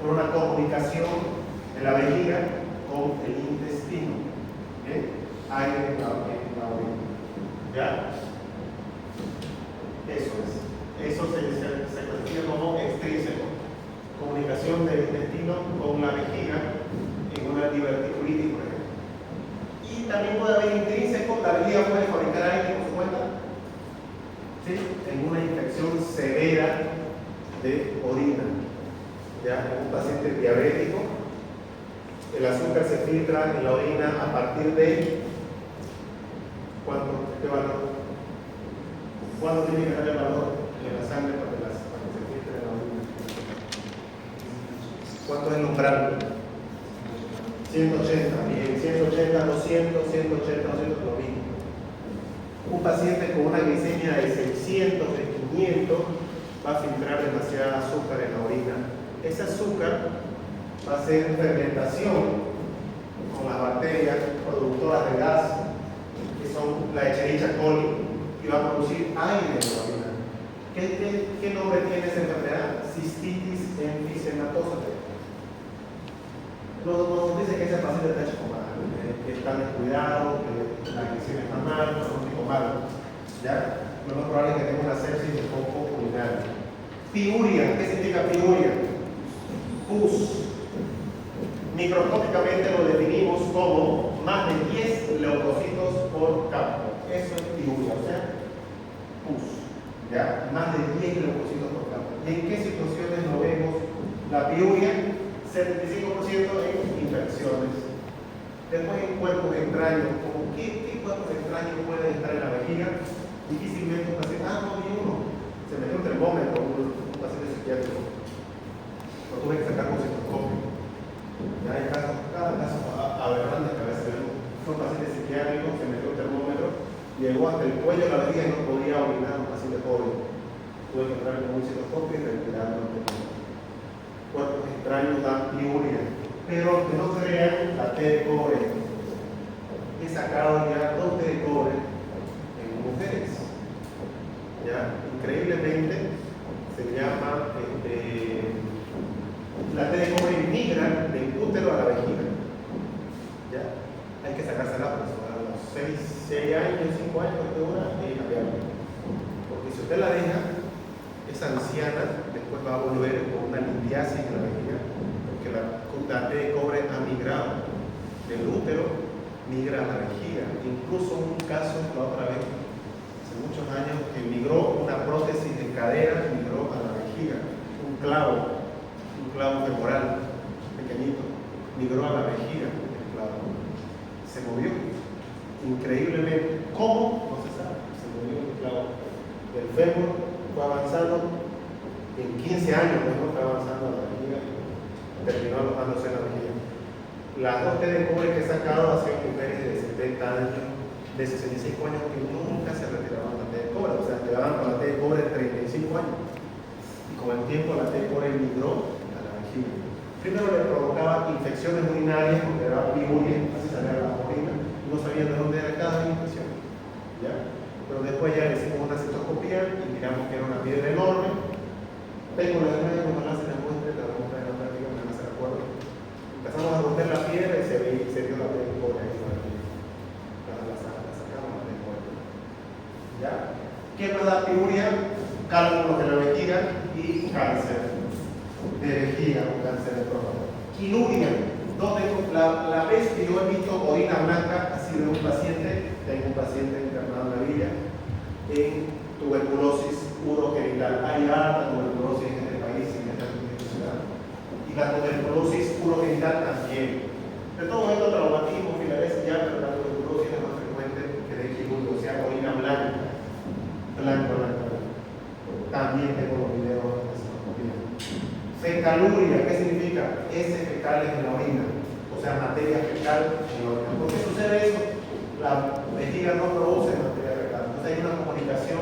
Por una comunicación de la vejiga con el intestino. Aire en la orina. ¿Ya? Eso es. Eso se clasifica como extrínseco. Comunicación del intestino con la vejiga en una diverticulitis, por ejemplo. Y también puede haber intrínseco. La vejiga puede fabricar aire por su cuenta. ¿Sí? En una infección severa de orina. ¿Ya? En un paciente diabético, el azúcar se filtra en la orina a partir de ¿cuánto? ¿Qué valor? ¿Cuánto tiene que dar el valor en la sangre para que se filtre en la orina? ¿Cuánto es el umbral? 180, bien, 180, 200, 180, 200, lo mismo. Un paciente con una glicemia de 600, de 500, va a filtrar demasiada azúcar en la orina. Ese azúcar va a ser fermentación con las bacterias productoras de gas, que son la Escherichia coli, y va a producir aire en la orina. ¿Qué nombre tiene esa enfermedad? Cistitis emfisematosa. Nos dice que ese paciente está hecho mal, que está descuidado, que la glicemia está mal, pronóstico malo. ¿Ya? Lo más probable es que tenga una sepsis de foco urinario. Piuria, ¿qué significa piuria? Pus. Microscópicamente lo definimos como más de 10 leucocitos por campo. Eso es piuria, o sea, pus. ¿Ya? Más de 10 leucocitos por campo. ¿Y en qué situaciones lo vemos? La piuria, 75% en infecciones. Después en cuerpos extraños. ¿Qué cuerpos extraños pueden estar en la vejiga? Difícilmente un paciente, no, ni uno. se metió un termómetro, un paciente psiquiátrico, lo tuve que sacar con citoscopio. Ya hay casos, cada caso aberrante que a veces vemos. Fue un paciente psiquiátrico, se metió un termómetro, llegó hasta el cuello de la vejiga y no podía orinar, un paciente pobre. Tuve que entrar con un citoscopio y retirarlo. Cuerpos extraños dan piuria. Pero que no crean, la T de cobre. He sacado ya 2 T de cobre en mujeres. Ya, increíblemente se llama la T de cobre migra del útero a la vejiga. Ya, hay que sacársela por eso, a los 6 años, 5 años de una hay que cambiarla. Porque si usted la deja, esa anciana después va a volver con una litiasis en la vejiga, porque la T de cobre ha migrado del útero, migra a la vejiga. Incluso un caso la otra vez, hace muchos años, que migró una prótesis de cadera, migró a la vejiga, un clavo femoral pequeñito, migró a la vejiga, el clavo. Se movió increíblemente. ¿Cómo? No se sabe. Se movió el clavo del fémur, fue avanzando en 15 años, ¿no? Fue avanzando a la vejiga, terminó alojándose en la vejiga. Las 2 T de cobre que he sacado han sido mujeres de 70 años, de 65 años que nunca se retiraban la T de cobre, o sea, quedaban con la T de cobre 35 años. Y con el tiempo la T de cobre migró a la vejiga. Primero le provocaba infecciones urinarias, porque era piuria, así salía la orina, y no sabían de dónde era cada infección. ¿Ya? Pero después ya le hicimos una citoscopía y miramos que era una piedra enorme. Tengo la imagen, ojalá se la muestre, la vamos a traer en la práctica, me van a hacer acuerdo. Empezamos a romper la piedra y se dio la T de cobre ahí. La sacamos la T de cobre. ¿Ya? ¿Qué más da piuria? Cálculos de la vejiga y cáncer de vejiga o cáncer de próstata. Quiluria, donde la vez que yo he visto orina blanca ha sido un paciente, tengo un paciente internado en la villa, en tuberculosis urogenital. Hay alta tuberculosis en este país, en esta ciudad. Y la tuberculosis urogenital también. De todo esto, traumatismo, filares ya, pero la tuberculosis es más frecuente que de quiluria, o sea, orina blanca. Blanco. También tengo los videos de citoscopía. Fecaluria, ¿qué significa? Heces fecales en la orina, o sea, materia fecal en la orina. ¿Por qué sucede eso? La vejiga no produce materia fecal. Entonces hay una comunicación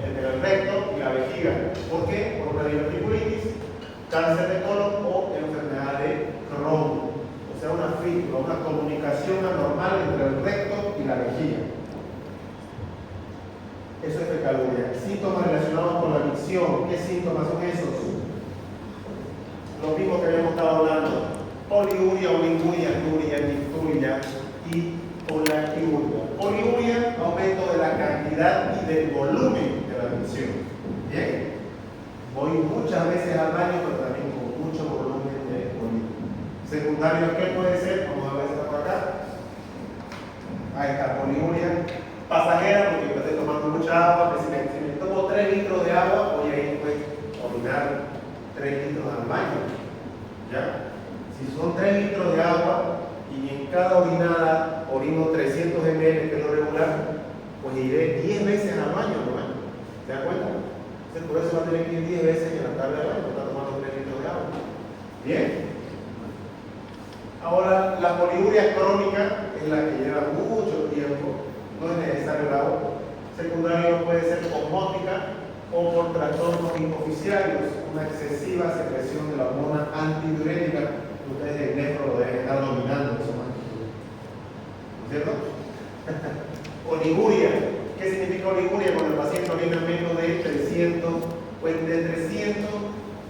entre el recto y la vejiga. ¿Por qué? Por una diverticulitis, cáncer de colon o enfermedad de Crohn. O sea, una fístula, una comunicación anormal entre el recto y la vejiga. Eso es fecaluria. Síntomas relacionados con la micción. ¿Qué síntomas son esos? Lo mismo que habíamos estado hablando. Poliuria, oliguria, turia, difturia y olaquiuria. Poliuria, aumento de la cantidad y del volumen de la micción. Bien. Voy muchas veces al baño, pero también con mucho volumen de orina. Secundario, ¿qué puede ser? Vamos a ver si está por acá. Ahí está, poliuria. Pasajera, porque yo estoy tomando mucha agua, que si me tomo 3 litros de agua, voy a ir pues, a orinar 3 litros al baño. ¿Ya? Si son 3 litros de agua y en cada orinada orino 300 ml, que es lo regular, pues iré 10 veces al baño, ¿no? ¿Se dan cuenta? Entonces, por eso va a tener que ir 10 veces en la tarde al baño, está tomando 3 litros de agua. ¿Bien? Ahora, la poliuria crónica es la que lleva mucho tiempo. No es necesario el agua. Secundario puede ser osmótica o por trastornos hipoficiarios, una excesiva secreción de la hormona antidiurética. Ustedes en nefro lo deben estar dominando, eso más. ¿No es cierto? Oliguria. ¿Qué significa oliguria? Cuando el paciente orina menos de 300, pues entre 300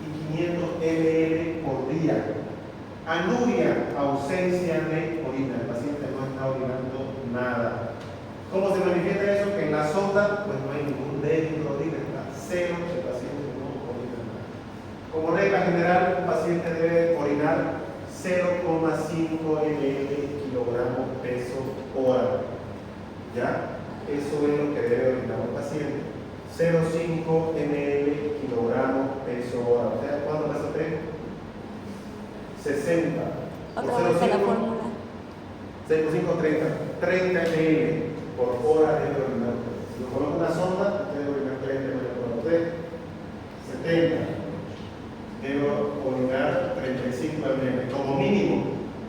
y 500 ml por día. Anuria, ausencia de orina. El paciente no está orinando nada. ¿Cómo se manifiesta eso? Que en la sonda pues no hay ningún débito de orina, está cero, el paciente no orina nada. Como regla general, un paciente debe orinar 0,5 ml kilogramos peso hora. ¿Ya? Eso es lo que debe orinar un paciente. 0,5 ml kilogramos peso hora. ¿Ustedes cuánto pesa usted? 60. Otra vez la fórmula. 0,5, 30 ml por hora de orinar. Si lo coloco una sonda, usted debe orinar 30 ml por hora. Usted 70. Debo orinar 35 ml como mínimo.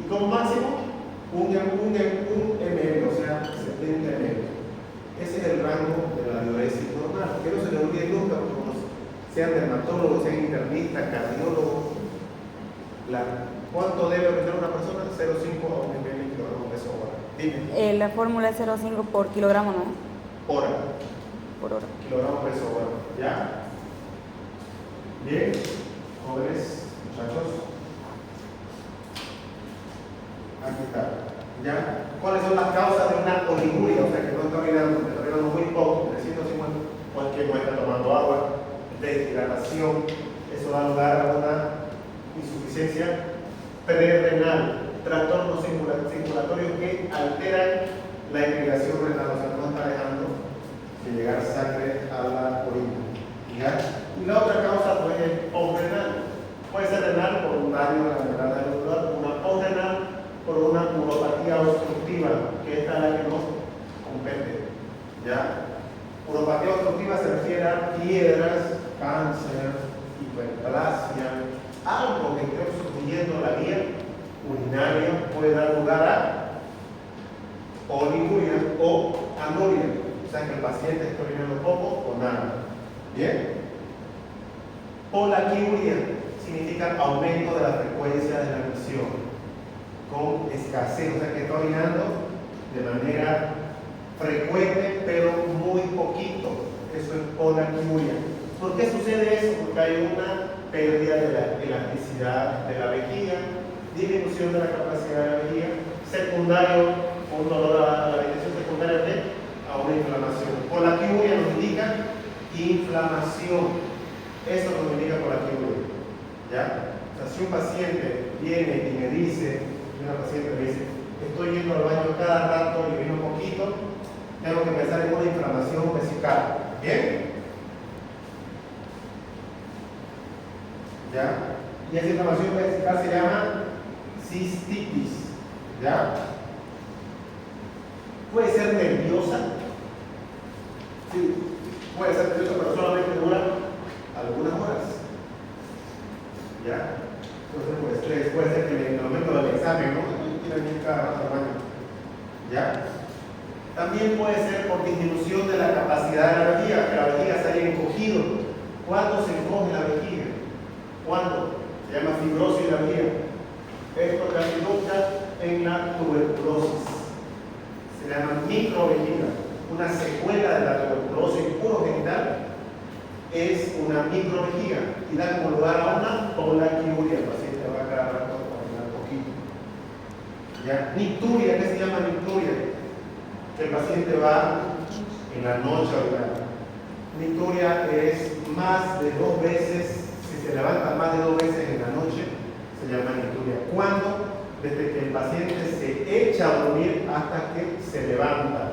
Y como máximo, un ml, o sea, 70 ml. Ese es el rango de la diuresis normal. Que no se le olvide nunca, como sean dermatólogos, sean internistas, cardiólogos. ¿Cuánto debe orinar una persona? 0,5 a 1 ml kilogramo peso hora. Dime. La fórmula es 0,5 por kilogramo, ¿no? Hora. Por hora. Kilogramo peso hora. ¿Ya? Bien. Jóvenes, muchachos. Aquí está. ¿Ya? ¿Cuáles son las causas de una oliguria? O sea, que no está orinando muy poco, de 150, cualquier no está tomando agua, deshidratación. Eso da lugar a una insuficiencia prerrenal, trastornos circulatorios que alteran la irrigación renal, o sea, no está dejando de llegar sangre a la orina. ¿Ya? Y la otra causa pues, es posrenal. Puede ser renal por un daño a la membrana celular, una posrenal por una uropatía obstructiva, que esta es la que nos compete. ¿Ya? Uropatía obstructiva se refiere a piedras, cáncer, hiperplasia, algo que esté obstruyendo la vía urinaria puede dar lugar a oliguria o anuria, o sea que el paciente está orinando poco o nada. ¿Bien? Polaquiuria significa aumento de la frecuencia de la misión con escasez, o sea que está orinando de manera frecuente pero muy poquito. Eso es polaquiuria. ¿Por qué sucede eso? Porque hay una pérdida de la elasticidad de la vejiga, disminución de la capacidad de la vejiga, secundario, un dolor a la vegetación secundaria a una inflamación. Polaquiuria nos indica inflamación. Eso nos indica polaquiuria. ¿Ya? O sea, si un paciente viene y me dice, una paciente me dice, estoy yendo al baño cada rato y vino un poquito, tengo que pensar en una inflamación vesical. ¿Bien? ¿Ya? Y esa inflamación vesical se llama cistitis. ¿Ya? Puede ser nerviosa. Sí, puede ser nerviosa, pero solamente dura algunas horas. ¿Ya? Puede ser por estrés, puede ser que en el momento del examen, ¿no? Quiero venir cada rato al baño. ¿Ya? También puede ser por disminución de la capacidad de la vejiga, que la vejiga se haya encogido. ¿Cuándo se encoge la vejiga? ¿Cuándo? Se llama fibrosis de la vejiga. Esto resulta en la tuberculosis. Se llama microvejiga. Una secuela de la tuberculosis urogenital es una microvejiga y da como lugar a una polaquiuria. El paciente va cada rato a orinar poquito. ¿Ya? Nicturia, ¿qué se llama nicturia? Que el paciente va en la noche a orinar. Nicturia es más de 2 veces, si se levanta más de 2 veces en la noche, se llama nicturia. ¿Cuándo? Desde que el paciente se echa a dormir hasta que se levanta.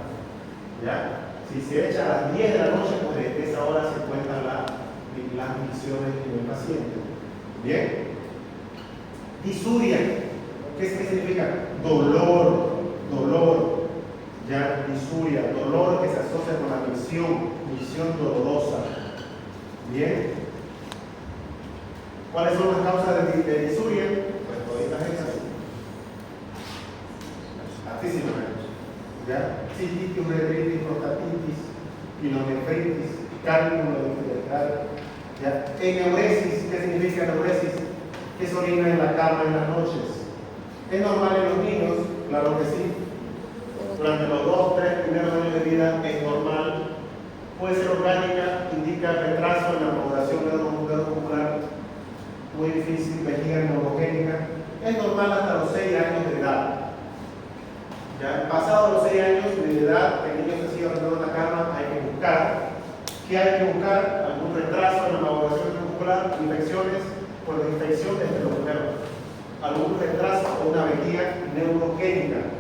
¿Ya? Si se echa a las 10 de la noche, pues desde esa hora se cuentan las misiones del paciente. ¿Bien? Disuria. ¿Qué significa? Dolor. Ya, disuria, dolor que se asocia con la misión dolorosa. ¿Bien? ¿Cuáles son las causas de disuria? Pues todas esas. Altísimas. ¿Ya? Cistitis, uretritis, prostatitis, pilonefritis, cálculo intestinal. ¿Ya? Eneuresis, ¿qué significa eneuresis? Que se orina en la cama en las noches. ¿Es normal en los niños? Claro que sí. Durante los 2-3 primeros años de vida es normal. Puede ser orgánica, indica retraso en la maduración neuromuscular, muy difícil, vejiga neurogénica. Es normal hasta los 6 años de edad. Ya pasados los 6 años de edad, el niño se sigue orinando en la cama, hay que buscar. ¿Qué hay que buscar? Algún retraso en la maduración neuromuscular, infecciones, por la infección desde los primeros. Algún retraso o una vejiga neurogénica.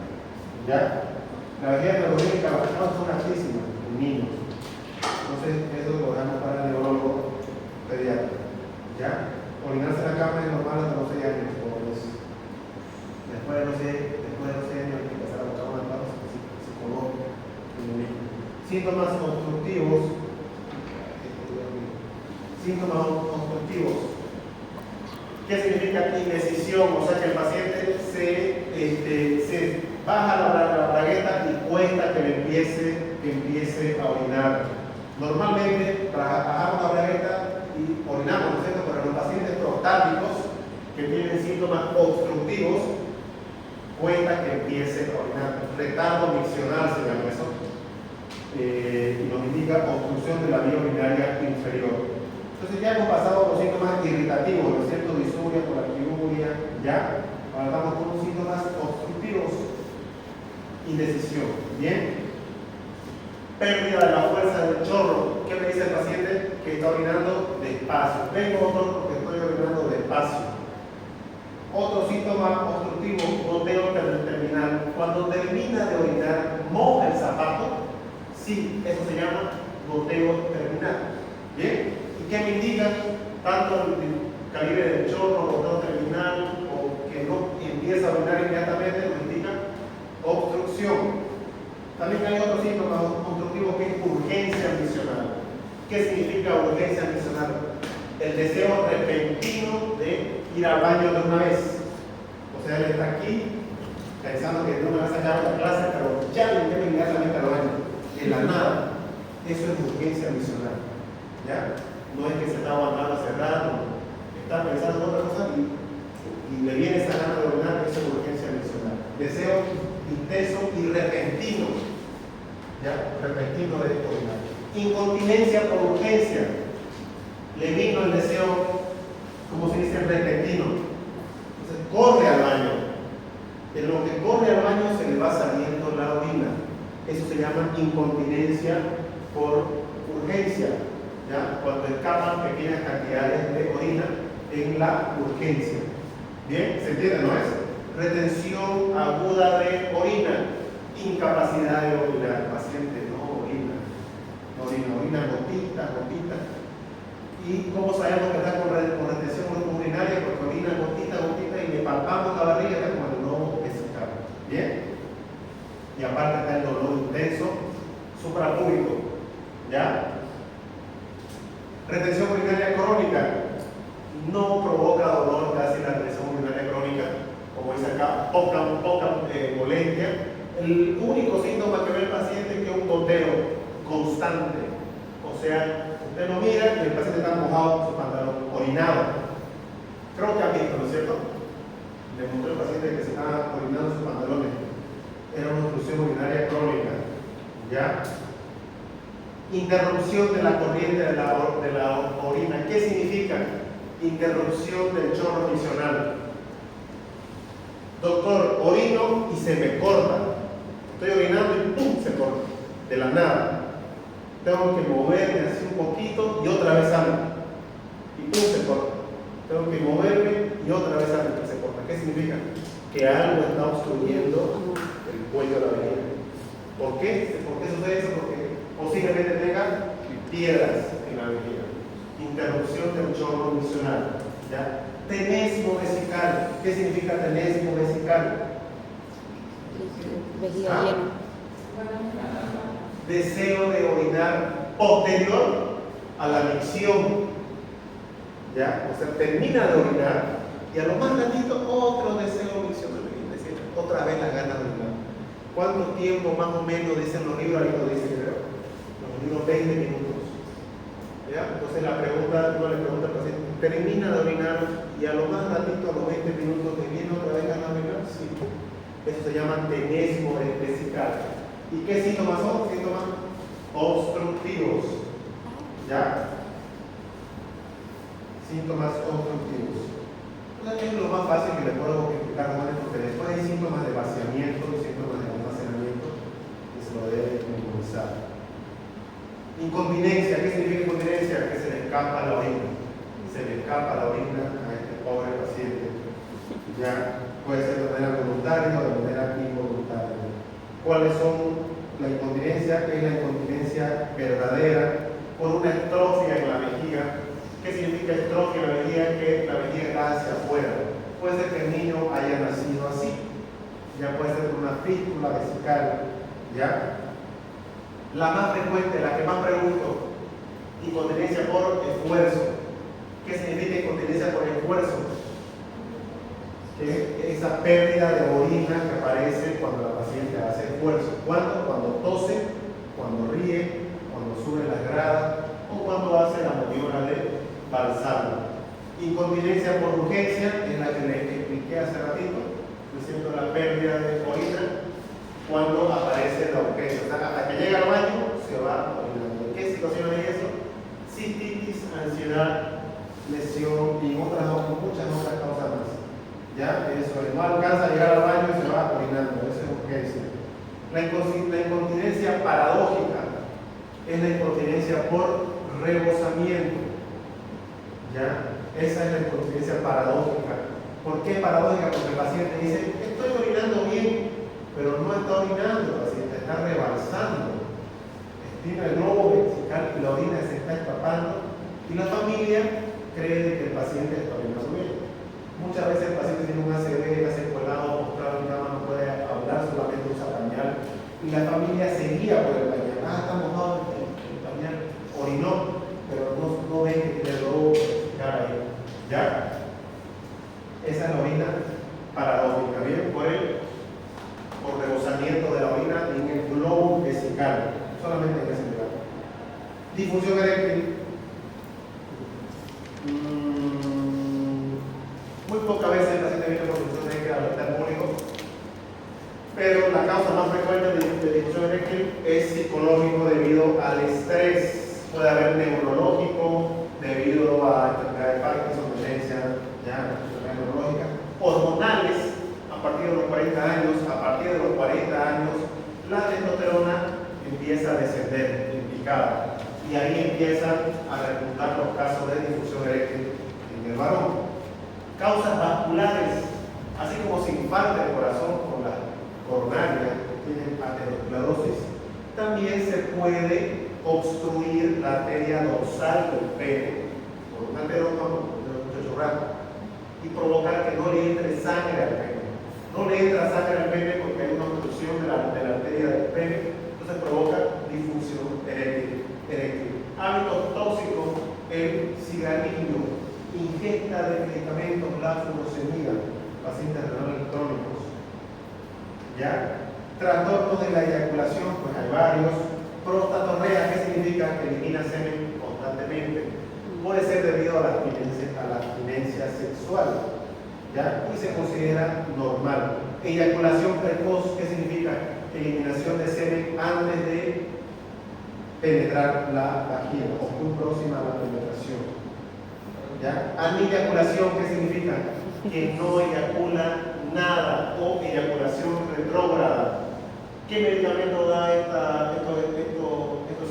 ¿Ya? La vejiga neurogénica, las causas son altísimas en niños. Entonces, eso lo dejamos para el neurólogo pediatra. ¿Ya? Orinarse en la cama es normal hasta los 6 años. Después de los 6 años hay que empezar a buscar una pausa psicológica en el niño. Síntomas obstructivos obstructivos. ¿Qué significa indecisión? O sea que el paciente se baja la bragueta y cuesta que empiece a orinar. Normalmente bajamos la bragueta y orinamos, ¿no es cierto? Pero en los pacientes prostáticos que tienen síntomas obstructivos, cuenta que empiece a orinar. Retardo miccional se llama eso. Y nos indica obstrucción de la vía urinaria inferior. Entonces ya hemos pasado los síntomas irritativos, ¿no es cierto? Disuria, polaquiuria, ya. Ahora estamos con los síntomas obstructivos. Indecisión, ¿bien? Pérdida de la fuerza del chorro. ¿Qué me dice el paciente? Que está orinando despacio. Vengo otro porque estoy orinando despacio. Otro síntoma obstructivo, goteo terminal. Cuando termina de orinar, moja el zapato. Sí, eso se llama goteo terminal. ¿Bien? ¿Y qué me indica? Tanto el calibre del chorro, goteo terminal, o que no empieza a orinar inmediatamente, nos indica obstrucción. También hay otro síntoma obstructivo que es urgencia misional. ¿Qué significa urgencia misional? El deseo repentino de ir al baño de una vez. O sea, él está aquí pensando que no me va a sacar la clase, pero ya le lleva inmediatamente al baño. De la nada. Eso es urgencia misional. ¿Ya? No es que se está aguantando hace rato, está pensando en otra cosa y le viene esa gana de orinar, eso es urgencia misional. Deseo intenso y repentino. ¿Ya? Repentino de orinar. Incontinencia por urgencia. Le vino el deseo, como se dice, repentino. Entonces corre al baño. En lo que corre al baño se le va saliendo la orina. Eso se llama incontinencia por urgencia. ¿Ya? Cuando escapan pequeñas cantidades de orina en la urgencia. ¿Bien? ¿Se entiende, no es? Retención aguda de orina. Incapacidad de orinar. El paciente no orina. No orina gotita. ¿Y cómo sabemos que está con retención urinaria? Porque orina gotita y le palpamos la barriga, está como el lobo vesical. ¿Bien? Y aparte está el dolor intenso suprapúbico. ¿Ya? Retención urinaria crónica. No provoca dolor casi la retención urinaria crónica. Como dice acá, poca molestia. El único síntoma que ve el paciente es que es un goteo constante. O sea, usted lo mira y el paciente está mojado su pantalón, orinado. Creo que ha visto, ¿no es cierto? Le mostré al paciente que se estaba orinando sus pantalones. Era una obstrucción urinaria crónica. ¿Ya? Interrupción de la corriente de la orina. ¿Qué significa? Interrupción del chorro misional. Doctor, orino y se me corta. Estoy orinando y ¡pum! Se corta. De la nada. Tengo que moverme así un poquito y otra vez salgo. Y ¡pum! Se corta. Tengo que moverme y otra vez salgo y se corta. ¿Qué significa? Que algo está obstruyendo el cuello de la vejiga. ¿Por qué? ¿Por qué sucede eso? Porque posiblemente tenga piedras en la vejiga. Interrupción del chorro misional. ¿Ya? Tenesmo vesical. ¿Qué significa tenesmo vesical? Vejiga llena. Deseo de orinar posterior a la micción. ¿Ya? O sea, termina de orinar y a lo más ratito otro deseo miccional. Es decir, otra vez la gana de orinar. ¿Cuánto tiempo más o menos dicen los libros? Ahí lo dicen, creo. Los libros 20 minutos. ¿Ya? Entonces uno le pregunta al paciente, ¿termina de orinar y a lo más ratito, a los 20 minutos, te viene otra vez ganas de orinar? Sí. Eso se llama tenesmo vesical. ¿Y qué síntomas son? Síntomas obstructivos. ¿Ya? Síntomas obstructivos. Es lo más fácil que le puedo explicar, porque después hay síntomas de vaciamiento, síntomas de almacenamiento, que se lo debe memorizar. Incontinencia. ¿Qué significa incontinencia? Que se le escapa la orina. Se le escapa la orina a este pobre paciente. Ya puede ser de manera voluntaria o de manera involuntaria. ¿Cuáles son la incontinencia? Es la incontinencia verdadera por una estrofia en la vejiga. ¿Qué significa estrofia en la vejiga? Que la vejiga está hacia afuera. Puede ser que el niño haya nacido así. Ya puede ser por una fístula vesical. ¿Ya? La más frecuente, la que más pregunto, incontinencia por esfuerzo. ¿Qué significa incontinencia por esfuerzo? Que esa pérdida de orina que aparece cuando la paciente hace esfuerzo. ¿Cuándo? Cuando tose, cuando ríe, cuando sube las gradas o cuando hace la maniobra de Valsalva. Incontinencia por urgencia es la que les expliqué hace ratito, diciendo la pérdida de orina cuando aparece la urgencia. O sea, hasta que llega al baño se va orinando. ¿En qué situación es eso? Cistitis, ansiedad, lesión y muchas otras causas más. Ya, eso, no alcanza a llegar al baño y se va orinando, eso es urgencia. La incontinencia paradójica es la incontinencia por rebosamiento. Ya, esa es la incontinencia paradójica. ¿Por qué paradójica? Porque el paciente dice, estoy orinando bien, pero no está orinando, el paciente está rebalsando. Estima el globo vesical y la orina se está escapando y la familia cree que el paciente está orinando bien. Muchas veces el paciente tiene una ACV, está secuelado, postrado en cama, no puede hablar, solamente usa pañal. Y la familia se guía por el pañal. Está mojado el pañal, orinó, pero no ven que tiene el globo vesical ahí. ¿Ya? Esa es la orina paradójica. ¿Bien? Por rebosamiento de la orina en el globo vesical. Solamente en ese lugar. Difusión eréctil. Muy pocas veces el paciente viene por difusión eréctil al hospital público, pero la causa más frecuente de difusión eréctil es psicológico debido al estrés. Puede haber neurológico debido a enfermedad de Parkinson, demencia, enfermedades neurológicas, hormonales a partir de los 40 años. A partir de los 40 años, la testosterona empieza a descender en picada y ahí empiezan a repuntar los casos de difusión eréctil en el varón. Causas vasculares, así como se infarta el corazón con la coronaria que tienen aterosclerosis, también se puede obstruir la arteria dorsal del pene por un aterómano, mucho rato, y provocar que no le entre sangre al pene. No le entra sangre al pene porque hay una obstrucción de la arteria del pene, entonces provoca difusión eréctil. Hábitos tóxicos, el cigarrillo, ingesta de medicamentos, la furosemida, pacientes renales crónicos. ¿Ya? Trastornos de la eyaculación, pues hay varios. Prostatorrea, ¿qué significa? Que elimina semen constantemente. Puede ser debido a la abstinencia sexual. ¿Ya? Y se considera normal. Eyaculación precoz, ¿qué significa? Eliminación de semen antes de penetrar la vagina o muy próxima a la penetración. ¿Ya? Aniyaculación, ¿qué significa? Que no eyacula nada o eyaculación retrógrada. ¿Qué medicamento da estos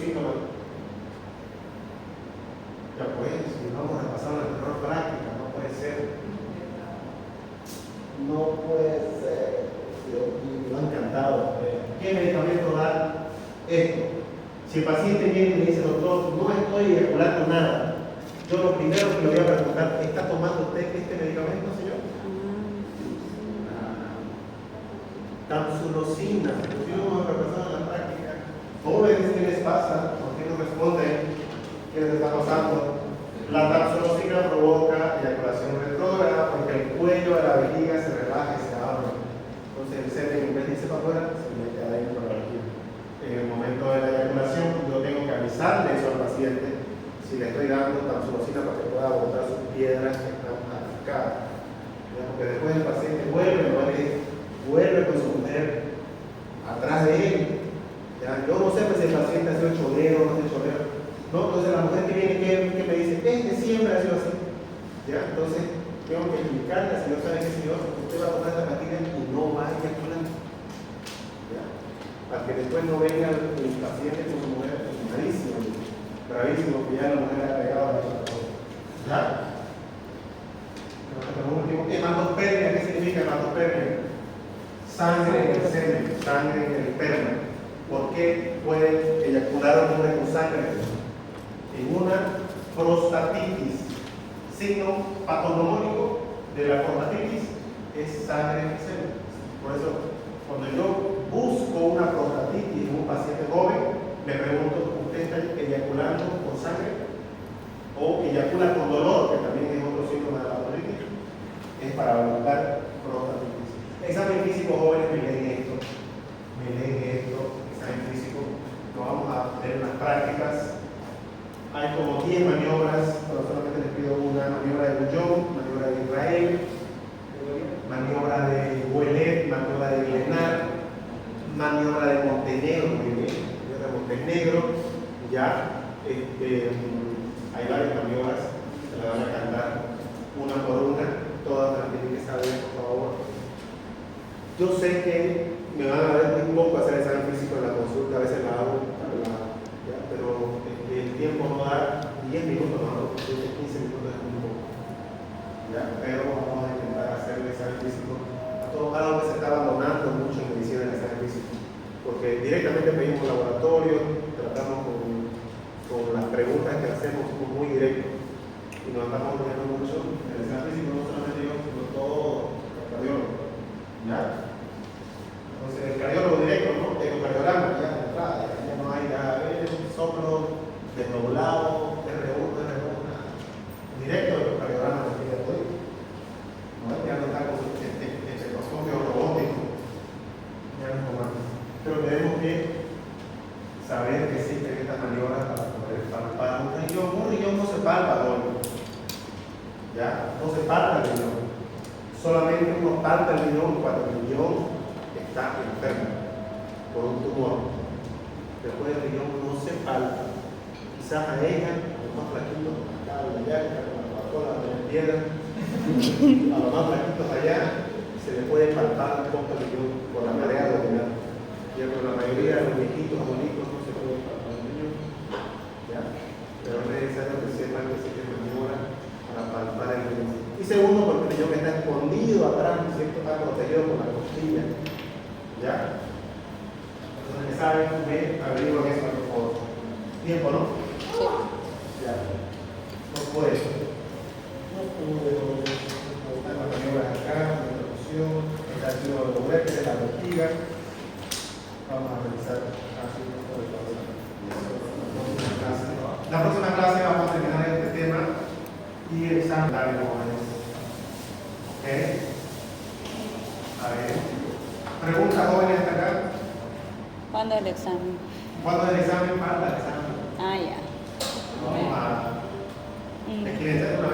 síntomas? Ya pues, si vamos a pasar la mejor práctica, no puede ser. No puede ser. Me han encantado. ¿Qué medicamento da esto? Si el paciente viene y me dice, doctor, no estoy eyaculando nada, yo lo primero que le voy a preguntar, ¿está tomando usted este medicamento, señor? Tamsulosina. Si no hemos repasado en la práctica, jóvenes, ¿qué les pasa? ¿Por qué no responden? ¿Qué les está pasando? La tamsulosina provoca eyaculación retrógrada porque el cuello de la vejiga se relaja y se abre. Entonces el semen, en vez de irse para afuera, se mete adentro de la vejiga. En el momento de la eyaculación, yo tengo que avisarle eso al paciente si le estoy dando tamsulosina para que pueda botar sus piedras que están atascadas. Porque después el paciente vuelve con su mujer atrás de él. ¿Ya? Yo no sé pues, si el paciente ha sido cholero o no ha sido cholero. ¿No? Entonces la mujer que viene que me dice, siempre ha sido así. ¿Ya? Entonces tengo que explicarle al señor, ¿sabe qué, señor? Usted va a tomar esta pastilla y no va a eyacular. ¿Ya? Para que después no venga el paciente con su mujer, gravísimo, que ya la mujer ha pegado a la cosa. ¿Ya? Hematospermia, ¿qué significa hematospermia? Sangre en el semen, sangre en el esperma. ¿Por qué puede eyacular un hombre con sangre? En una prostatitis. Signo patológico de la prostatitis es sangre en el semen. Por eso, cuando yo busco una prostatitis en un paciente joven, me pregunto, ¿usted está eyaculando con sangre? o eyacula con dolor, que también es otro síntoma de la hepatitis, es para buscar prostatitis. Examen físico, jóvenes, me leen esto, examen físico, lo vamos a ver en las prácticas. Hay como 10 maniobras, pero solamente les pido una: maniobra de Bullón, maniobra de Israel, maniobra de Ouellet, maniobra de Glenar, maniobra de Montenegro, muy bien, maniobra de Montenegro, ya, hay varias maniobras, se las van a cantar una por una, todas las tienen que saber, por favor. Yo sé que me van a ver muy poco hacer examen físico en la consulta, a veces la hago, ya, pero el tiempo no da 10 minutos, no, 15 minutos es muy poco. Ya, pero vamos a intentar hacer el examen físico. Algo que se está abandonando mucho en medicina el examen físico, porque directamente pedimos laboratorio, tratamos con las preguntas que hacemos, somos muy directos y nos estamos olvidando mucho. El examen físico no solamente yo, sino todo el cardiólogo. ¿Ya? Entonces, el cardiólogo directo, ¿no? Ecocardiograma, ya de entrada, ya no hay soplo desdoblado, R1, nada. Directo de ecocardiograma de vida de hoy. No, ya no está con estetoscopio robótico, ya no es comando. Pero tenemos que saber que existen estas maniobras para poder palpar un riñón. Un riñón no se palpa, ¿no? Ya, no se palpa el riñón. Solamente uno palpa el riñón cuando el riñón está enfermo por un tumor. Después el riñón no se palpa. Quizás a ella, a los más flaquitos, acá a la llaga, con la cola de la piedra, a los más flaquitos allá, se le puede palpar un poco el riñón por la marea abdominal. Ya, pero la mayoría de los viejitos abuelitos no se puede palpar el riñón. ¿Ya? Pero es necesario que sepan que existe maniobra para palpar el riñón. Y segundo, porque el riñón está escondido atrás, ¿cierto? Está protegido por la costilla. ¿Ya? Entonces, que saben, averiguan eso, por favor. Tiempo, ¿no? Sí. Ya. No puedo. Están las maniobras acá, la introducción, el ácido de los huéspedes, la vejiga. Vamos a revisar así todo el proceso. La próxima clase vamos a terminar este tema y el examen de jóvenes. ¿Ok? A ver. Preguntas jóvenes hasta acá. ¿Cuándo es el examen? ¿Cuándo es el examen? Para el examen. Ah, ya. Vamos a. Es que esta es una